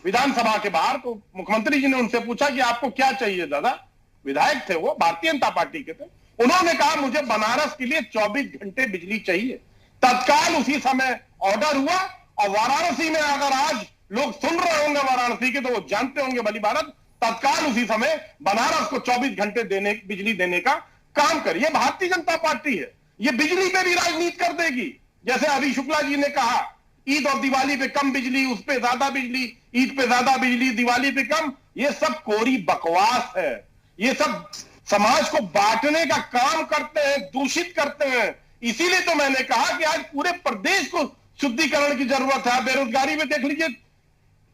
विधानसभा के बाहर। तो मुख्यमंत्री जी ने उनसे पूछा कि आपको क्या चाहिए दादा? विधायक थे वो, भारतीय जनता पार्टी के थे। उन्होंने कहा मुझे बनारस के लिए 24 घंटे बिजली चाहिए। तत्काल उसी समय ऑर्डर हुआ। और वाराणसी में अगर आज लोग सुन रहे होंगे वाराणसी के, तो वो जानते होंगे भली भारत, तत्काल उसी समय बनारस को 24 घंटे बिजली देने का काम करिए। भारतीय जनता पार्टी है, ये बिजली पे भी राजनीति कर देगी। जैसे अभी शुक्ला जी ने कहा ईद और दिवाली पे कम बिजली, उस पे ज्यादा बिजली, ईद पे ज्यादा बिजली, दिवाली पे कम, ये सब कोरी बकवास है। ये सब समाज को बांटने का काम करते हैं, दूषित करते हैं। इसीलिए तो मैंने कहा कि आज पूरे प्रदेश को शुद्धिकरण की जरूरत है। बेरोजगारी में देख लीजिए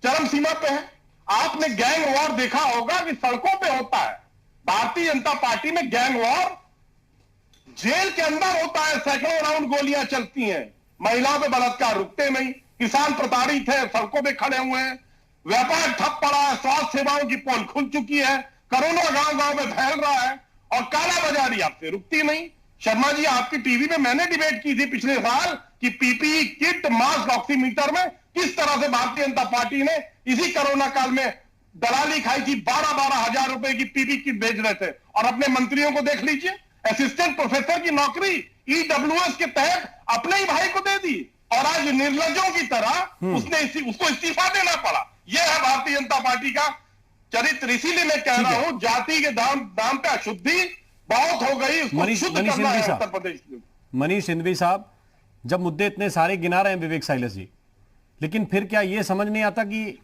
चरम सीमा पे है। आपने गैंग वॉर देखा होगा कि सड़कों पे होता है। भारतीय जनता पार्टी में गैंग वॉर जेल के अंदर होता है, सैकड़ों राउंड गोलियां चलती हैं, महिलाओं पे बलात्कार रुकते नहीं, किसान प्रताड़ित है, सड़कों पे खड़े हुए हैं, व्यापार ठप पड़ा है, स्वास्थ्य सेवाओं की पोल खुल चुकी है, कोरोना गांव गांव में फैल रहा है, और काला बाजारी आपसे रुकती नहीं। शर्मा जी, आपकी टीवी में मैंने डिबेट की थी पिछले साल कि पीपीई किट, मास्क, ऑक्सीमीटर में किस तरह से भारतीय जनता पार्टी ने इसी कोरोना काल में दलाली खाई थी। 12-12 हजार रुपए की पीपीई किट भेज रहे थे। और अपने मंत्रियों को देख लीजिए, असिस्टेंट प्रोफेसर की नौकरी ईडब्ल्यूएस के तहत अपने ही भाई को दे दी, और आज निर्लज्जों की तरह उसको इस्तीफा देना पड़ा। यह है भारतीय जनता पार्टी का चरित्र। इसीलिए मैं कह रहा हूं, जाति के दाम पे अशुद्धि बहुत हो गई, उसको शुद्ध करना है उत्तर प्रदेश में। मनीष सिंघवी साहब, जब मुद्दे इतने सारे गिना रहे हैं विवेक साइलेस जी, लेकिन फिर क्या यह समझ नहीं आता कि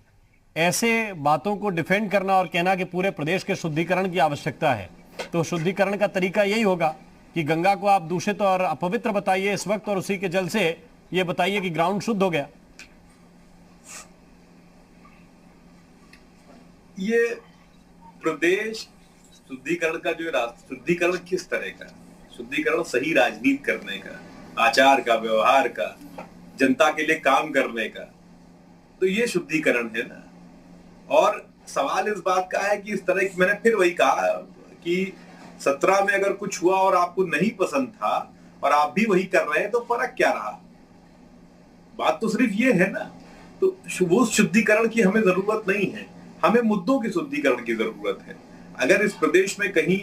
ऐसे बातों को डिफेंड करना और कहना कि पूरे प्रदेश के शुद्धिकरण की आवश्यकता है, तो शुद्धिकरण का तरीका यही होगा कि गंगा को आप दूषित और अपवित्र बताइए इस वक्त, और उसी के जल से ये बताइए कि ग्राउंड शुद्ध हो गया। ये प्रदेश शुद्धिकरण का जो शुद्धिकरण किस तरह का, शुद्धिकरण सही राजनीति करने का, आचार का, व्यवहार का, जनता के लिए काम करने का, तो ये शुद्धिकरण है ना। और सवाल इस बात का है कि इस तरह की, मैंने फिर वही कहा कि 17 में अगर कुछ हुआ और आपको नहीं पसंद था और आप भी वही कर रहे हैं, तो फर्क क्या रहा? बात तो सिर्फ ये है ना। तो वो शुद्धिकरण की हमें जरूरत नहीं है, हमें मुद्दों की शुद्धिकरण की जरूरत है। अगर इस प्रदेश में कहीं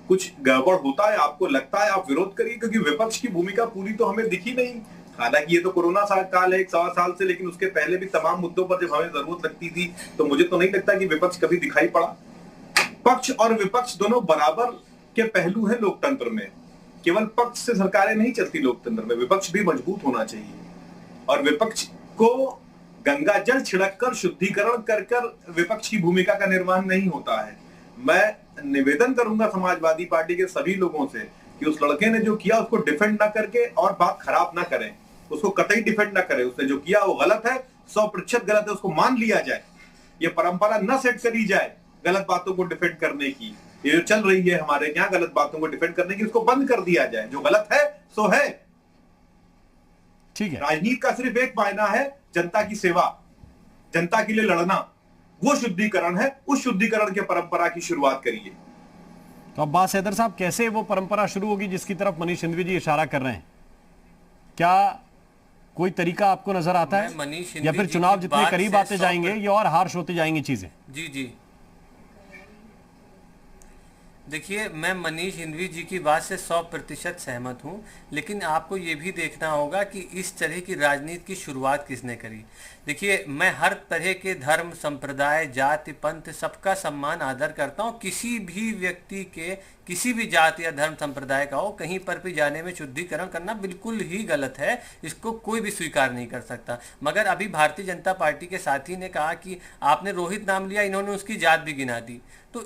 कुछ गड़बड़ होता है, आपको लगता है, आप विरोध करिए, क्योंकि विपक्ष की भूमिका पूरी तो हमें दिखी नहीं। हालांकि ये तो कोरोना काल है 1 साल से, लेकिन उसके पहले भी तमाम मुद्दों पर जब हमें जरूरत लगती थी, तो मुझे तो नहीं लगता कि विपक्ष कभी दिखाई पड़ा। पक्ष और विपक्ष दोनों बराबर के पहलू है लोकतंत्र में। केवल पक्ष से सरकारें नहीं चलती लोकतंत्र में, विपक्ष भी मजबूत होना चाहिए। और विपक्ष को गंगा जल छिड़क कर, शुद्धिकरण कर विपक्ष की भूमिका का निर्वहन नहीं होता है। मैं निवेदन करूंगा समाजवादी पार्टी के सभी लोगों से कि उस लड़के ने जो किया उसको डिफेंड ना करके और बात खराब ना करें, उसको कतई डिफेंड ना करें। उसने जो किया वो गलत है, 100% गलत है, उसको मान लिया जाए। ये परंपरा न सेट करी जाए गलत बातों को डिफेंड करने की। ये जो चल रही है हमारे यहाँ गलत बातों को डिफेंड करने की, उसको बंद कर दिया जाए। जो गलत है सो है। ठीक है। राजनीति का सिर्फ एक मायना है, जनता की सेवा, जनता के लिए लड़ना। वो शुद्धिकरण है। उस शुद्धिकरण के परंपरा की शुरुआत करिए। तो अब्बास हैदर साहब, कैसे वो परंपरा शुरू होगी जिसकी तरफ मनीष सिंघवी जी इशारा कर रहे हैं? क्या कोई तरीका आपको नजर आता है, मनीष या फिर चुनाव जितने करीब आते जाएंगे ये और हार्श होती जाएंगी चीजें? जी देखिए, मैं मनीष हिंदवी जी की बात से 100% सहमत हूं, लेकिन आपको ये भी देखना होगा कि इस तरह की राजनीति की शुरुआत किसने करी। देखिए, मैं हर तरह के धर्म, संप्रदाय, जाति, पंथ सबका सम्मान आदर करता हूं। किसी भी व्यक्ति के किसी भी जाति या धर्म संप्रदाय का हो, कहीं पर भी जाने में शुद्धिकरण करना बिल्कुल ही गलत है, इसको कोई भी स्वीकार नहीं कर सकता। मगर अभी भारतीय जनता पार्टी के साथी ने कहा कि आपने रोहित नाम लिया, इन्होंने उसकी जात भी गिना दी, तो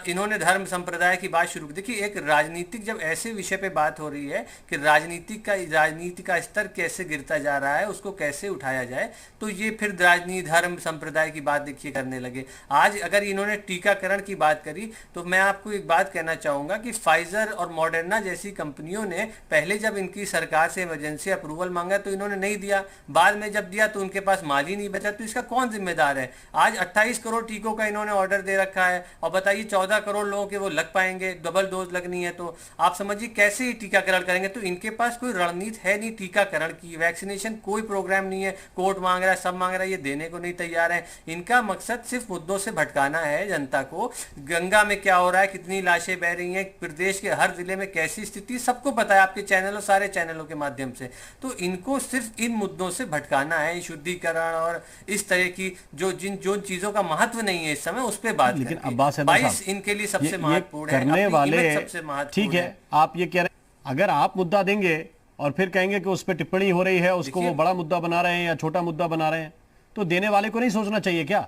इन्होंने धर्म संप्रदाय की बात शुरू की। देखिए, एक राजनीतिक जब ऐसे विषय पे बात हो रही है कि राजनीति का स्तर कैसे गिरता जा रहा है, उसको कैसे उठाया जाए, तो ये फिर राजनीति, धर्म, संप्रदाय की बात देखिए करने लगे। आज अगर इन्होंने टीकाकरण की बात करी, तो मैं आपको एक बात कहना चाहूंगा कि फाइजर और मॉडर्ना जैसी कंपनियों ने पहले जब इनकी सरकार से इमरजेंसी अप्रूवल मांगा तो इन्होंने नहीं दिया, बाद में जब दिया तो उनके पास माल ही नहीं बचा, तो इसका कौन जिम्मेदार है? आज 28 करोड़ टीकों का इन्होंने ऑर्डर दे रखा है और बताइए 14 करोड़ लोगों के वो लग पाएंगे, डबल डोज लगनी है, तो आप समझिए कैसे टीकाकरण करेंगे। तो इनके पास कोई रणनीति है नहीं टीकाकरण की, वैक्सीनेशन कोई प्रोग्राम नहीं है, कोर्ट मांग रहा है, सब मांग रहा है, ये देने को नहीं तैयार है। इनका मकसद सिर्फ मुद्दों से भटकाना है जनता को। गंगा में क्या हो रहा है, कितनी लाशें बह रही हैं, प्रदेश के हर जिले में कैसी स्थिति, सबको पता है आपके चैनलों, सारे चैनलों के माध्यम से। तो इनको सिर्फ इन मुद्दों से भटकाना है, शुद्धिकरण और इस तरह की जो चीजों का महत्व नहीं है इस समय, उस पर बात। लेकिन अब्बास इनके लिए सबसे महत्वपूर्ण है, करने वाले सबसे महत्वपूर्ण। ठीक है, आप ये कह रहे हैं अगर आप मुद्दा देंगे और फिर कहेंगे कि उस पर टिप्पणी हो रही है, उसको वो बड़ा मुद्दा बना रहे हैं या छोटा मुद्दा बना रहे हैं, तो देने वाले को नहीं सोचना चाहिए क्या?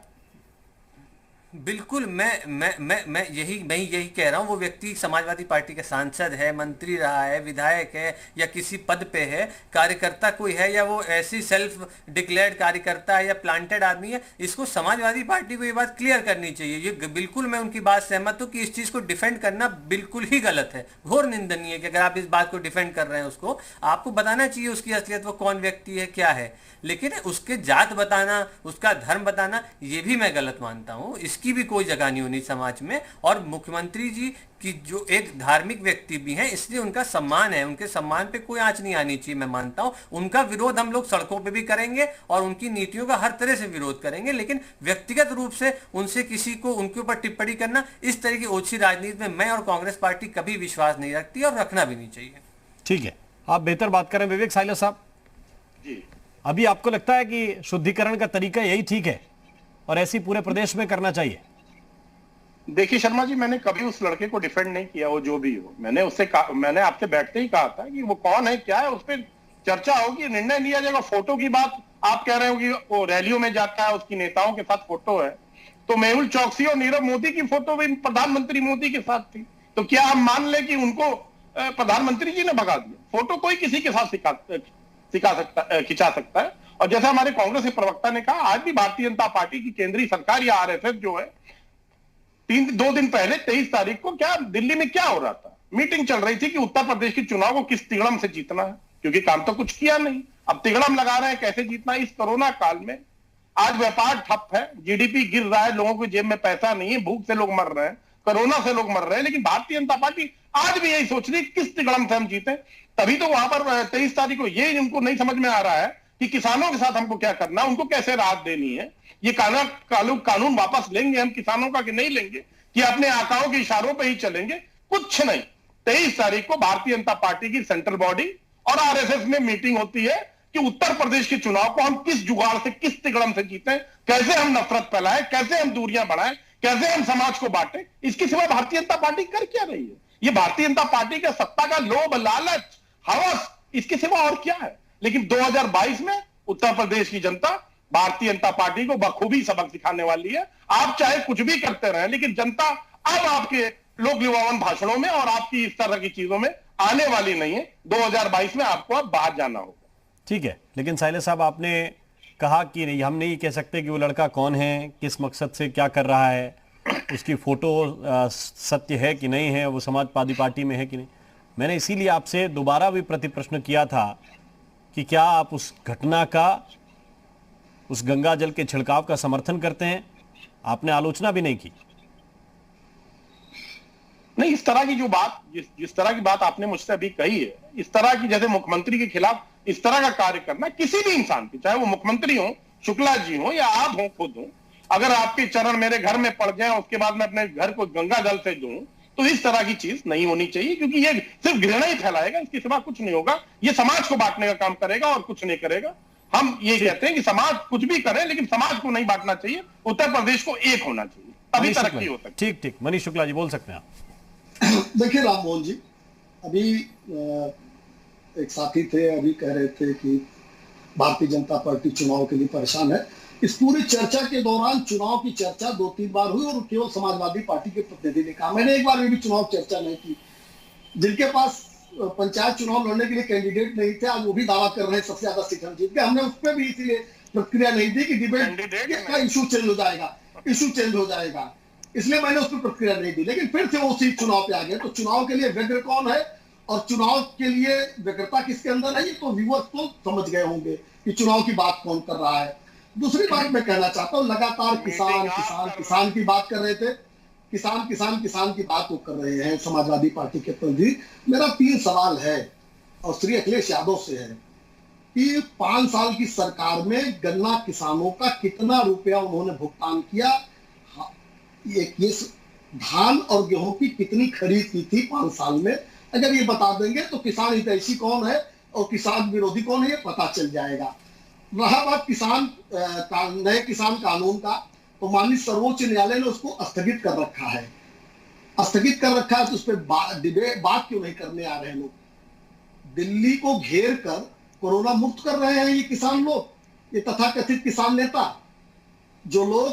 बिल्कुल, मैं यही कह रहा हूं। वो व्यक्ति समाजवादी पार्टी का सांसद है, मंत्री रहा है, विधायक है या किसी पद पे है, कार्यकर्ता कोई है या वो ऐसी सेल्फ डिक्लेयर्ड कार्यकर्ता है या प्लांटेड आदमी है, इसको समाजवादी पार्टी को ये बात क्लियर करनी चाहिए। ये बिल्कुल मैं उनकी बात सहमत हूं कि इस चीज को डिफेंड करना बिल्कुल ही गलत है, घोर निंदनीय है कि अगर आप इस बात को डिफेंड कर रहे हैं, उसको आपको बताना चाहिए उसकी असलियत, वो कौन व्यक्ति है, क्या है। लेकिन उसके जात बताना, उसका धर्म बताना, ये भी मैं गलत मानता हूं। इसकी भी कोई जगह नहीं होनी समाज में। और मुख्यमंत्री जी की जो एक धार्मिक व्यक्ति भी हैं, इसलिए उनका सम्मान है, उनके सम्मान पे कोई आंच नहीं आनी चाहिए। मैं मानता हूं उनका विरोध हम लोग सड़कों पे भी करेंगे और उनकी नीतियों का हर तरह से विरोध करेंगे, लेकिन व्यक्तिगत रूप से उनसे किसी को उनके ऊपर टिप्पणी करना, इस तरह की ओछी राजनीति में मैं और कांग्रेस पार्टी कभी विश्वास नहीं रखती और रखना भी नहीं चाहिए। ठीक है, आप बेहतर बात करें। विवेक साइलर साहब जी, अभी आपको लगता है कि शुद्धिकरण का तरीका यही ठीक है और ऐसी पूरे प्रदेश में करना चाहिए? देखिए शर्मा जी, मैंने कभी उस लड़के को डिफेंड नहीं किया, वो जो भी हो। मैंने आपसे बैठते ही कहा था कि वो कौन है, क्या है, उस पर चर्चा होगी, निर्णय लिया जाएगा। फोटो की बात आप कह रहे हो कि वो रैलियों में जाता है, उसकी नेताओं के साथ फोटो है, तो मेहुल चौकसी और नीरव मोदी की फोटो भी प्रधानमंत्री मोदी के साथ थी, तो क्या हम मान ले कि उनको प्रधानमंत्री जी ने भगा दिया? फोटो कोई किसी के साथ खिंचा सकता है। और जैसा हमारे कांग्रेस के प्रवक्ता ने कहा, आज भी भारतीय जनता पार्टी की केंद्रीय सरकार या आरएसएस जो है, 2 दिन पहले 23 तारीख को क्या दिल्ली में क्या हो रहा था, मीटिंग चल रही थी कि उत्तर प्रदेश के चुनाव को किस तिगड़म से जीतना है, क्योंकि काम तो कुछ किया नहीं, अब तिगड़म लगा रहे हैं कैसे जीतना है। इस कोरोना काल में आज व्यापार ठप है, जीडीपी गिर रहा है, लोगों की जेब में पैसा नहीं है, भूख से लोग मर रहे हैं, कोरोना से लोग मर रहे हैं, लेकिन भारतीय जनता पार्टी आज भी यही सोच रही है किस तिगड़म से हम जीते। तभी तो वहां पर 23 तारीख को ये उनको नहीं समझ में आ रहा है कि किसानों के साथ हमको क्या करना है, उनको कैसे राहत देनी है, ये कानून वापस लेंगे हम किसानों का कि नहीं लेंगे, कि अपने आकाओं के इशारों पे ही चलेंगे, कुछ नहीं। 23 तारीख को भारतीय जनता पार्टी की सेंट्रल बॉडी और आरएसएस में मीटिंग होती है कि उत्तर प्रदेश के चुनाव को हम किस जुगाड़ से, किस तिगड़म से जीतें, कैसे हम नफरत फैलाएं, कैसे हम दूरियां बढ़ाएं, कैसे हम समाज को बांटें। इसके सिवा भारतीय जनता पार्टी कर क्या रही है? ये भारतीय जनता पार्टी का सत्ता का लोभ, लालच, हवस, इसके सिवा और क्या है? लेकिन 2022 में उत्तर प्रदेश की जनता भारतीय जनता पार्टी को बखूबी सबक सिखाने वाली है। आप चाहे कुछ भी करते रहे, लेकिन जनता अब आपके लोक लुभावन भाषणों में और आपकी इस तरह की चीजों में आने वाली नहीं है। 2022 में आपको अब बाहर जाना होगा। ठीक है, लेकिन साइले साहब आपने कहा कि नहीं, हम नहीं कह सकते कि वो लड़का कौन है, किस मकसद से क्या कर रहा है, उसकी फोटो सत्य है कि नहीं है, वो समाजवादी पार्टी में है कि नहीं। मैंने इसीलिए आपसे दोबारा भी प्रति प्रश्न किया था कि क्या आप उस घटना का, उस गंगा जल के छिड़काव का समर्थन करते हैं? आपने आलोचना भी नहीं की। नहीं, इस तरह की जो बात, जिस तरह की बात आपने मुझसे अभी कही है, इस तरह की जैसे मुख्यमंत्री के खिलाफ इस तरह का कार्य करना किसी भी इंसान की, चाहे वो मुख्यमंत्री हो, शुक्ला जी हो या आप हो खुद हो, अगर आपके चरण मेरे घर में पड़ जाए उसके बाद मैं अपने घर को गंगा जल से दूं, तो इस तरह की चीज नहीं होनी चाहिए, क्योंकि ये सिर्फ घृणा ही फैलाएगा, इसके सिवा कुछ नहीं होगा। ये समाज को बांटने का काम करेगा और कुछ नहीं करेगा। हम ये कहते हैं कि समाज कुछ भी करे लेकिन समाज को नहीं बांटना चाहिए, उत्तर प्रदेश को एक होना चाहिए, तभी तरक्की हो सकती है। ठीक ठीक, मनीष शुक्ला जी बोल सकते हैं आप। देखिए राम मोहन जी, अभी एक साथी थे, अभी कह रहे थे कि भारतीय जनता पार्टी चुनाव के लिए परेशान है। इस पूरी चर्चा के दौरान चुनाव की चर्चा 2-3 बार हुई और केवल समाजवादी पार्टी के प्रतिनिधि ने कहा, मैंने एक बार भी चुनाव चर्चा नहीं की। जिनके पास पंचायत चुनाव लड़ने के लिए कैंडिडेट नहीं थे, आज वो भी दावा कर रहे हैं सबसे ज्यादा सीट हम जीत गए। हमने उस पर भी इसीलिए प्रतिक्रिया नहीं दी कि डिबेट का इशू चेंज हो जाएगा, इसलिए मैंने उस पर प्रतिक्रिया नहीं दी। लेकिन फिर से वो सीट चुनाव पे आ गए, तो चुनाव के लिए व्यग्र कौन है और चुनाव के लिए व्यग्रता किसके अंदर है, ये तो व्यूअर्स तो समझ गए होंगे कि चुनाव की बात कौन कर रहा है। दूसरी बात मैं कहना चाहता हूँ, लगातार किसान की बात कर रहे थे, किसान की बात वो कर रहे हैं समाजवादी पार्टी के प्रतिनिधि। मेरा 3 सवाल है और श्री अखिलेश यादव से है कि 5 साल की सरकार में गन्ना किसानों का कितना रुपया उन्होंने भुगतान किया, ये धान और गेहूं की कितनी खरीद की थी 5 साल में। अगर ये बता देंगे तो किसान हितैषी कौन है और किसान विरोधी कौन है ये पता चल जाएगा। रहा बात नए किसान कानून का, तो माननीय सर्वोच्च न्यायालय ने उसको स्थगित कर रखा है, तो उस पर बात क्यों नहीं करने आ रहे लोग। दिल्ली को घेर कर कोरोना मुक्त कर रहे हैं ये किसान लोग, ये तथाकथित किसान नेता, जो लोग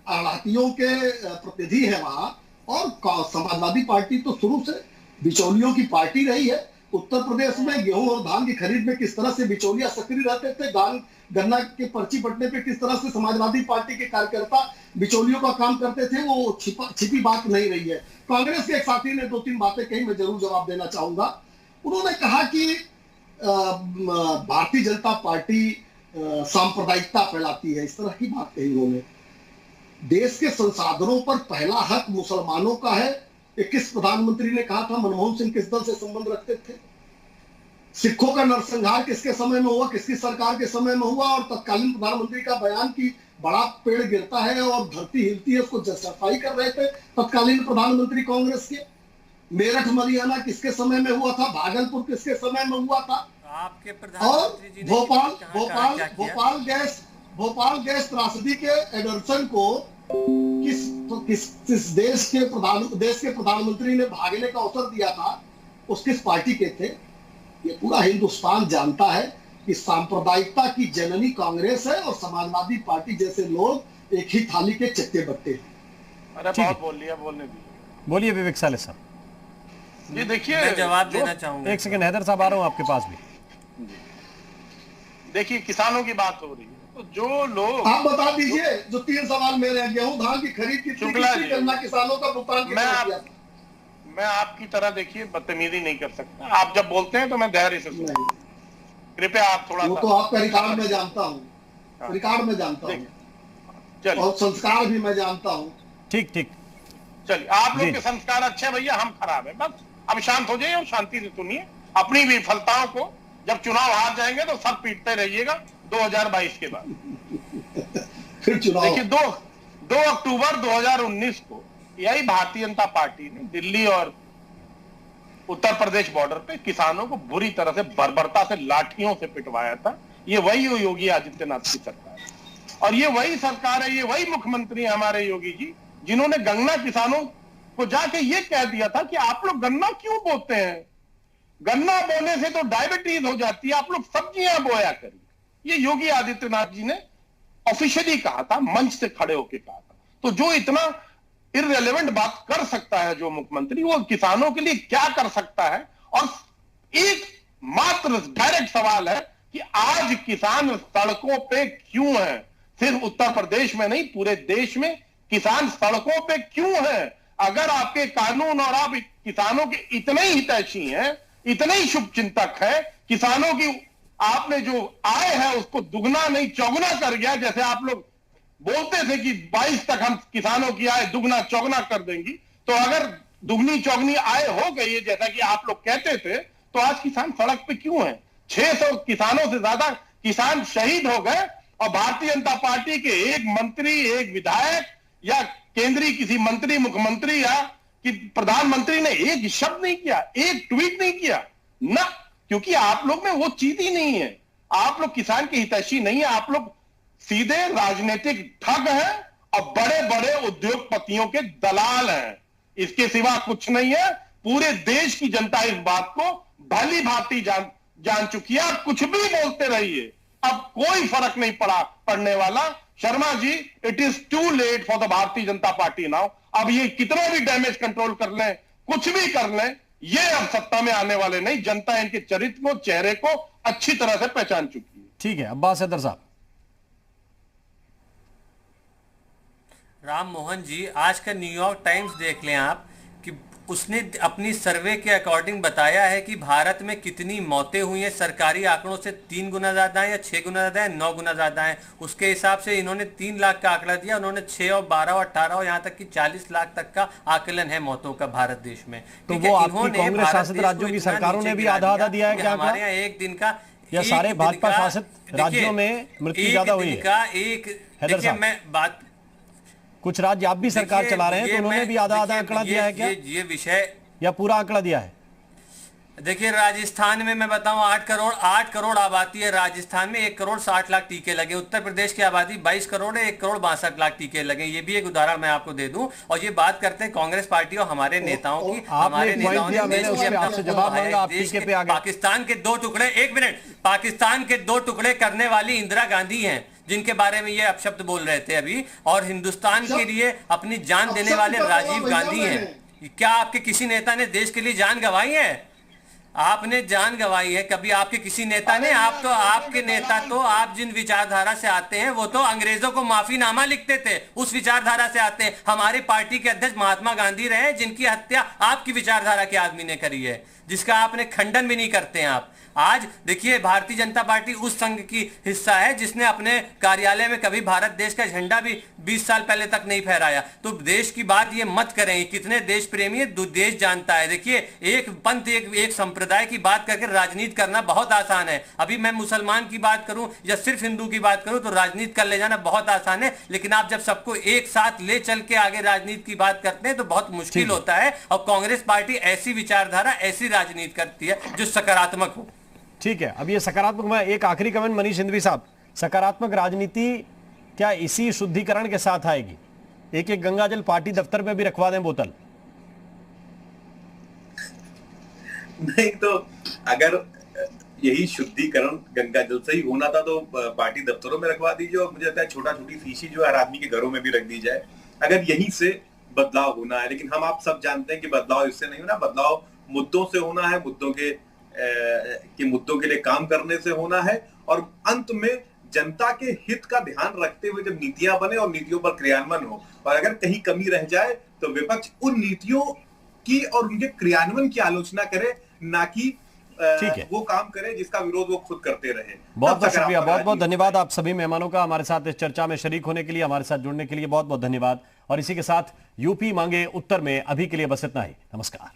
आढ़तियों के प्रतिनिधि हैं वहां। और समाजवादी पार्टी तो शुरू से बिचौलियों की पार्टी रही है। उत्तर प्रदेश में गेहूं और धान की खरीद में किस तरह से बिचौलिया सक्रिय रहते थे, गन्ना के पर्ची बंटने पे किस तरह से समाजवादी पार्टी के कार्यकर्ता बिचौलियों का काम करते थे, वो छिपी बात नहीं रही है। कांग्रेस के एक साथी ने 2-3 बातें कही, मैं जरूर जवाब देना चाहूंगा। उन्होंने कहा कि भारतीय जनता पार्टी सांप्रदायिकता फैलाती है, इस तरह की बात कही उन्होंने। देश के संसाधनों पर पहला हक मुसलमानों का है, ये किस प्रधानमंत्री ने कहा था? मनमोहन सिंह किस दल से संबंध रखते थे? सिखों का नरसंहार किसके समय में हुआ, किसकी सरकार के समय में हुआ? और तत्कालीन प्रधानमंत्री का बयान कि बड़ा पेड़ गिरता है और धरती हिलती है, उसको जस्टिफाई कर रहे थे तत्कालीन प्रधानमंत्री कांग्रेस के। मेरठ मरियाना किसके समय में हुआ था? भागलपुर किसके समय में हुआ था? आपके और भोपाल गैस त्रासदी के एडर्सन को किस देश के प्रधानमंत्री ने भागने का अवसर दिया था, उस किस पार्टी के थे? ये पूरा हिंदुस्तान जानता है कि सांप्रदायिकता की जननी कांग्रेस है और समाजवादी पार्टी जैसे लोग एक ही थाली के चट्टे बट्टे हैं। अरे बहुत बोल लिया, बोलने दीजिए। बोलिए विवेक साले साहब। ये देखिए, मैं जवाब देना चाहूंगा। एक सेकंड, हैदर साहब आ रहा हूं आपके पास भी। देखिए, किसानों की बात हो रही है, तो जो लोग आप बता दीजिए, जो 3 सवाल मेरे हैं, गेहूं धान की खरीद की गन्ना किसानों का भुगतान कितना किया? मैं आपकी तरह देखिए बदतमीजी नहीं कर सकता। आप जब बोलते हैं तो मैं धैर्य से सुनता हूं। कृपया आप थोड़ा वो तो आपका रिकॉर्ड में जानता हूँ, रिकॉर्ड में जानता हूँ, और संस्कार भी मैं जानता हूँ। ठीक ठीक, चलिए, आप लोग के संस्कार अच्छे भैया, हम खराब है। बस अब शांत हो जाइए और शांति से सुनिए अपनी विफलताओं को। जब चुनाव हार जाएंगे तो सब पीटते रहिएगा 2022 के बाद। फिर चुनाव देखिए, 2 अक्टूबर 2019 को यही भारतीय जनता पार्टी ने दिल्ली और उत्तर प्रदेश बॉर्डर पे किसानों को बुरी तरह से बर्बरता से लाठियों से पिटवाया था। ये वही योगी आदित्यनाथ की सरकार है, और ये वही सरकार है, ये वही मुख्यमंत्री है हमारे योगी जी, जिन्होंने गन्ना किसानों को जाके ये कह दिया था कि आप लोग गन्ना क्यों बोते हैं, गन्ना बोने से तो डायबिटीज हो जाती है, आप लोग सब्जियां बोया करिए। ये योगी आदित्यनाथ जी ने ऑफिशियली कहा था, मंच से खड़े होकर कहा था। तो जो इतना इररिलेवेंट बात कर सकता है जो मुख्यमंत्री, वो किसानों के लिए क्या कर सकता है? और एक मात्र डायरेक्ट सवाल है कि आज किसान सड़कों पे क्यों हैं? सिर्फ उत्तर प्रदेश में नहीं, पूरे देश में किसान सड़कों पे क्यों हैं? अगर आपके कानून और आप किसानों के इतने ही हितैषी हैं, इतने ही शुभ चिंतक है, किसानों की आपने जो आय है उसको दुगना नहीं चौगुना कर गया। जैसे आप लोग बोलते थे कि 22 तक हम किसानों की आय दुगना चौगुना कर देंगी, तो अगर दुगनी चौगनी आय हो गई है जैसा कि आप लोग कहते थे, तो आज किसान सड़क पे क्यों है? 600 किसानों से ज्यादा किसान शहीद हो गए और भारतीय जनता पार्टी के एक मंत्री, एक विधायक या केंद्रीय किसी मंत्री, मुख्यमंत्री या कि प्रधानमंत्री ने एक शब्द नहीं किया, एक ट्वीट नहीं किया ना, क्योंकि आप लोग में वो चीज ही नहीं है। आप लोग किसान के हितैषी नहीं है, आप लोग सीधे राजनीतिक ठग हैं और बड़े बड़े उद्योगपतियों के दलाल हैं, इसके सिवा कुछ नहीं है। पूरे देश की जनता इस बात को भली भांति जान चुकी है। आप कुछ भी बोलते रहिए, अब कोई फर्क नहीं पड़ने वाला। Sharma ji, it is too late for the Bharatiya Janata party now. अब ये कितना भी डैमेज कंट्रोल कर लें, कुछ भी कर लें, ये अब सत्ता में आने वाले नहीं। जनता इनके चरित्र को, चेहरे को अच्छी तरह से पहचान चुकी है। ठीक है, अब्बास हैदर साहब। राम मोहन जी, आज का न्यूयॉर्क टाइम्स देख लें आप कि उसने अपनी सर्वे के अकॉर्डिंग बताया है कि भारत में कितनी मौतें हुई हैं। सरकारी आंकड़ों से 3 गुना ज्यादा है या 6 गुना ज्यादा है, 9 गुना ज्यादा है। उसके हिसाब से इन्होंने 3 लाख का आंकड़ा दिया, उन्होंने 6 और 12 और 18 और यहाँ तक कि 40 लाख तक का आकलन है मौतों का भारत देश में। तो वो आपकी कांग्रेस शासित राज्यों की सरकारों ने भी आधा आधा दिया है क्या? हमारे यहाँ एक दिन का या सारे भाजपा शासित राज्यों में मृत्यु ज्यादा हुई है? मैं बात, कुछ राज्य आप भी सरकार चला रहे हैं, तो उन्होंने भी आधा आधा आंकड़ा दिया है क्या? ये विषय या पूरा आंकड़ा दिया है? देखिए, राजस्थान में मैं बताऊं 8 करोड़ आबादी है राजस्थान में, 1 करोड़ 60 लाख टीके लगे। उत्तर प्रदेश की आबादी 22 करोड़ है, 1 करोड़ 62 लाख टीके लगे। ये भी एक उदाहरण मैं आपको दे दूं। और ये बात करते हैं कांग्रेस पार्टी और हमारे नेताओं की। हमारे नेताओं ने पाकिस्तान के 2 टुकड़े, 1 मिनट, पाकिस्तान के 2 टुकड़े करने वाली इंदिरा गांधी हैं, जिनके बारे में ये अपशब्द बोल रहे थे अभी, और हिंदुस्तान के लिए अपनी जान देने वाले राजीव गांधी हैं। क्या आपके किसी नेता ने देश के लिए जान गंवाई है? आपने जान गंवाई है कभी आपके किसी नेता ने? आपके नेता तो, आप जिन विचारधारा से आते हैं वो तो अंग्रेजों को माफीनामा लिखते थे, उस विचारधारा से आते हैं। हमारी पार्टी के अध्यक्ष महात्मा गांधी रहे, जिनकी हत्या आपकी विचारधारा के आदमी ने करी है, जिसका आपने खंडन भी नहीं करते हैं आप। आज देखिए, भारतीय जनता पार्टी उस संघ की हिस्सा है जिसने अपने कार्यालय में कभी भारत देश का झंडा भी 20 साल पहले तक नहीं फहराया। तो देश की बात ये मत करें, कितने देश प्रेमी है, देश जानता है। देखिए, एक पंथ, एक संप्रदाय की बात करके राजनीति करना बहुत आसान है। अभी मैं मुसलमान की बात करूं या सिर्फ हिंदू की बात करूं तो राजनीति कर ले जाना बहुत आसान है, लेकिन आप जब सबको एक साथ ले चल के आगे राजनीति की बात करते हैं तो बहुत मुश्किल होता है। और कांग्रेस पार्टी ऐसी विचारधारा, ऐसी राजनीति करती है जो सकारात्मक हो। ठीक है, अब ये सकारात्मक, मैं एक आखिरी कमेंट मनीष हिंदवी साहब, सकारात्मक राजनीति क्या इसी शुद्धिकरण के साथ आएगी? एक गंगाजल पार्टी दफ्तर में भी रखवा दें बोतल? नहीं, तो अगर यही शुद्धिकरण गंगाजल से ही होना था तो पार्टी दफ्तरों में रखवा दीजिए, और मुझे लगता है छोटी शीशी जो हर आदमी के घरों में भी रख दी जाए, अगर यहीं से बदलाव होना है। लेकिन हम आप सब जानते हैं कि बदलाव इससे नहीं होना, बदलाव मुद्दों से होना है, मुद्दों के लिए काम करने से होना है, और अंत में जनता के हित का ध्यान रखते हुए जब नीतियां बने और नीतियों पर क्रियान्वयन हो, और अगर कहीं कमी रह जाए तो विपक्ष उन नीतियों की और उनके क्रियान्वयन की आलोचना करे, ना कि वो काम करे जिसका विरोध वो खुद करते रहे। बहुत बहुत शुक्रिया, बहुत बहुत धन्यवाद आप सभी मेहमानों का हमारे साथ इस चर्चा में शरीक होने के लिए, हमारे साथ जुड़ने के लिए बहुत बहुत धन्यवाद। और इसी के साथ यूपी मांगे उत्तर में अभी के लिए बस इतना ही। नमस्कार।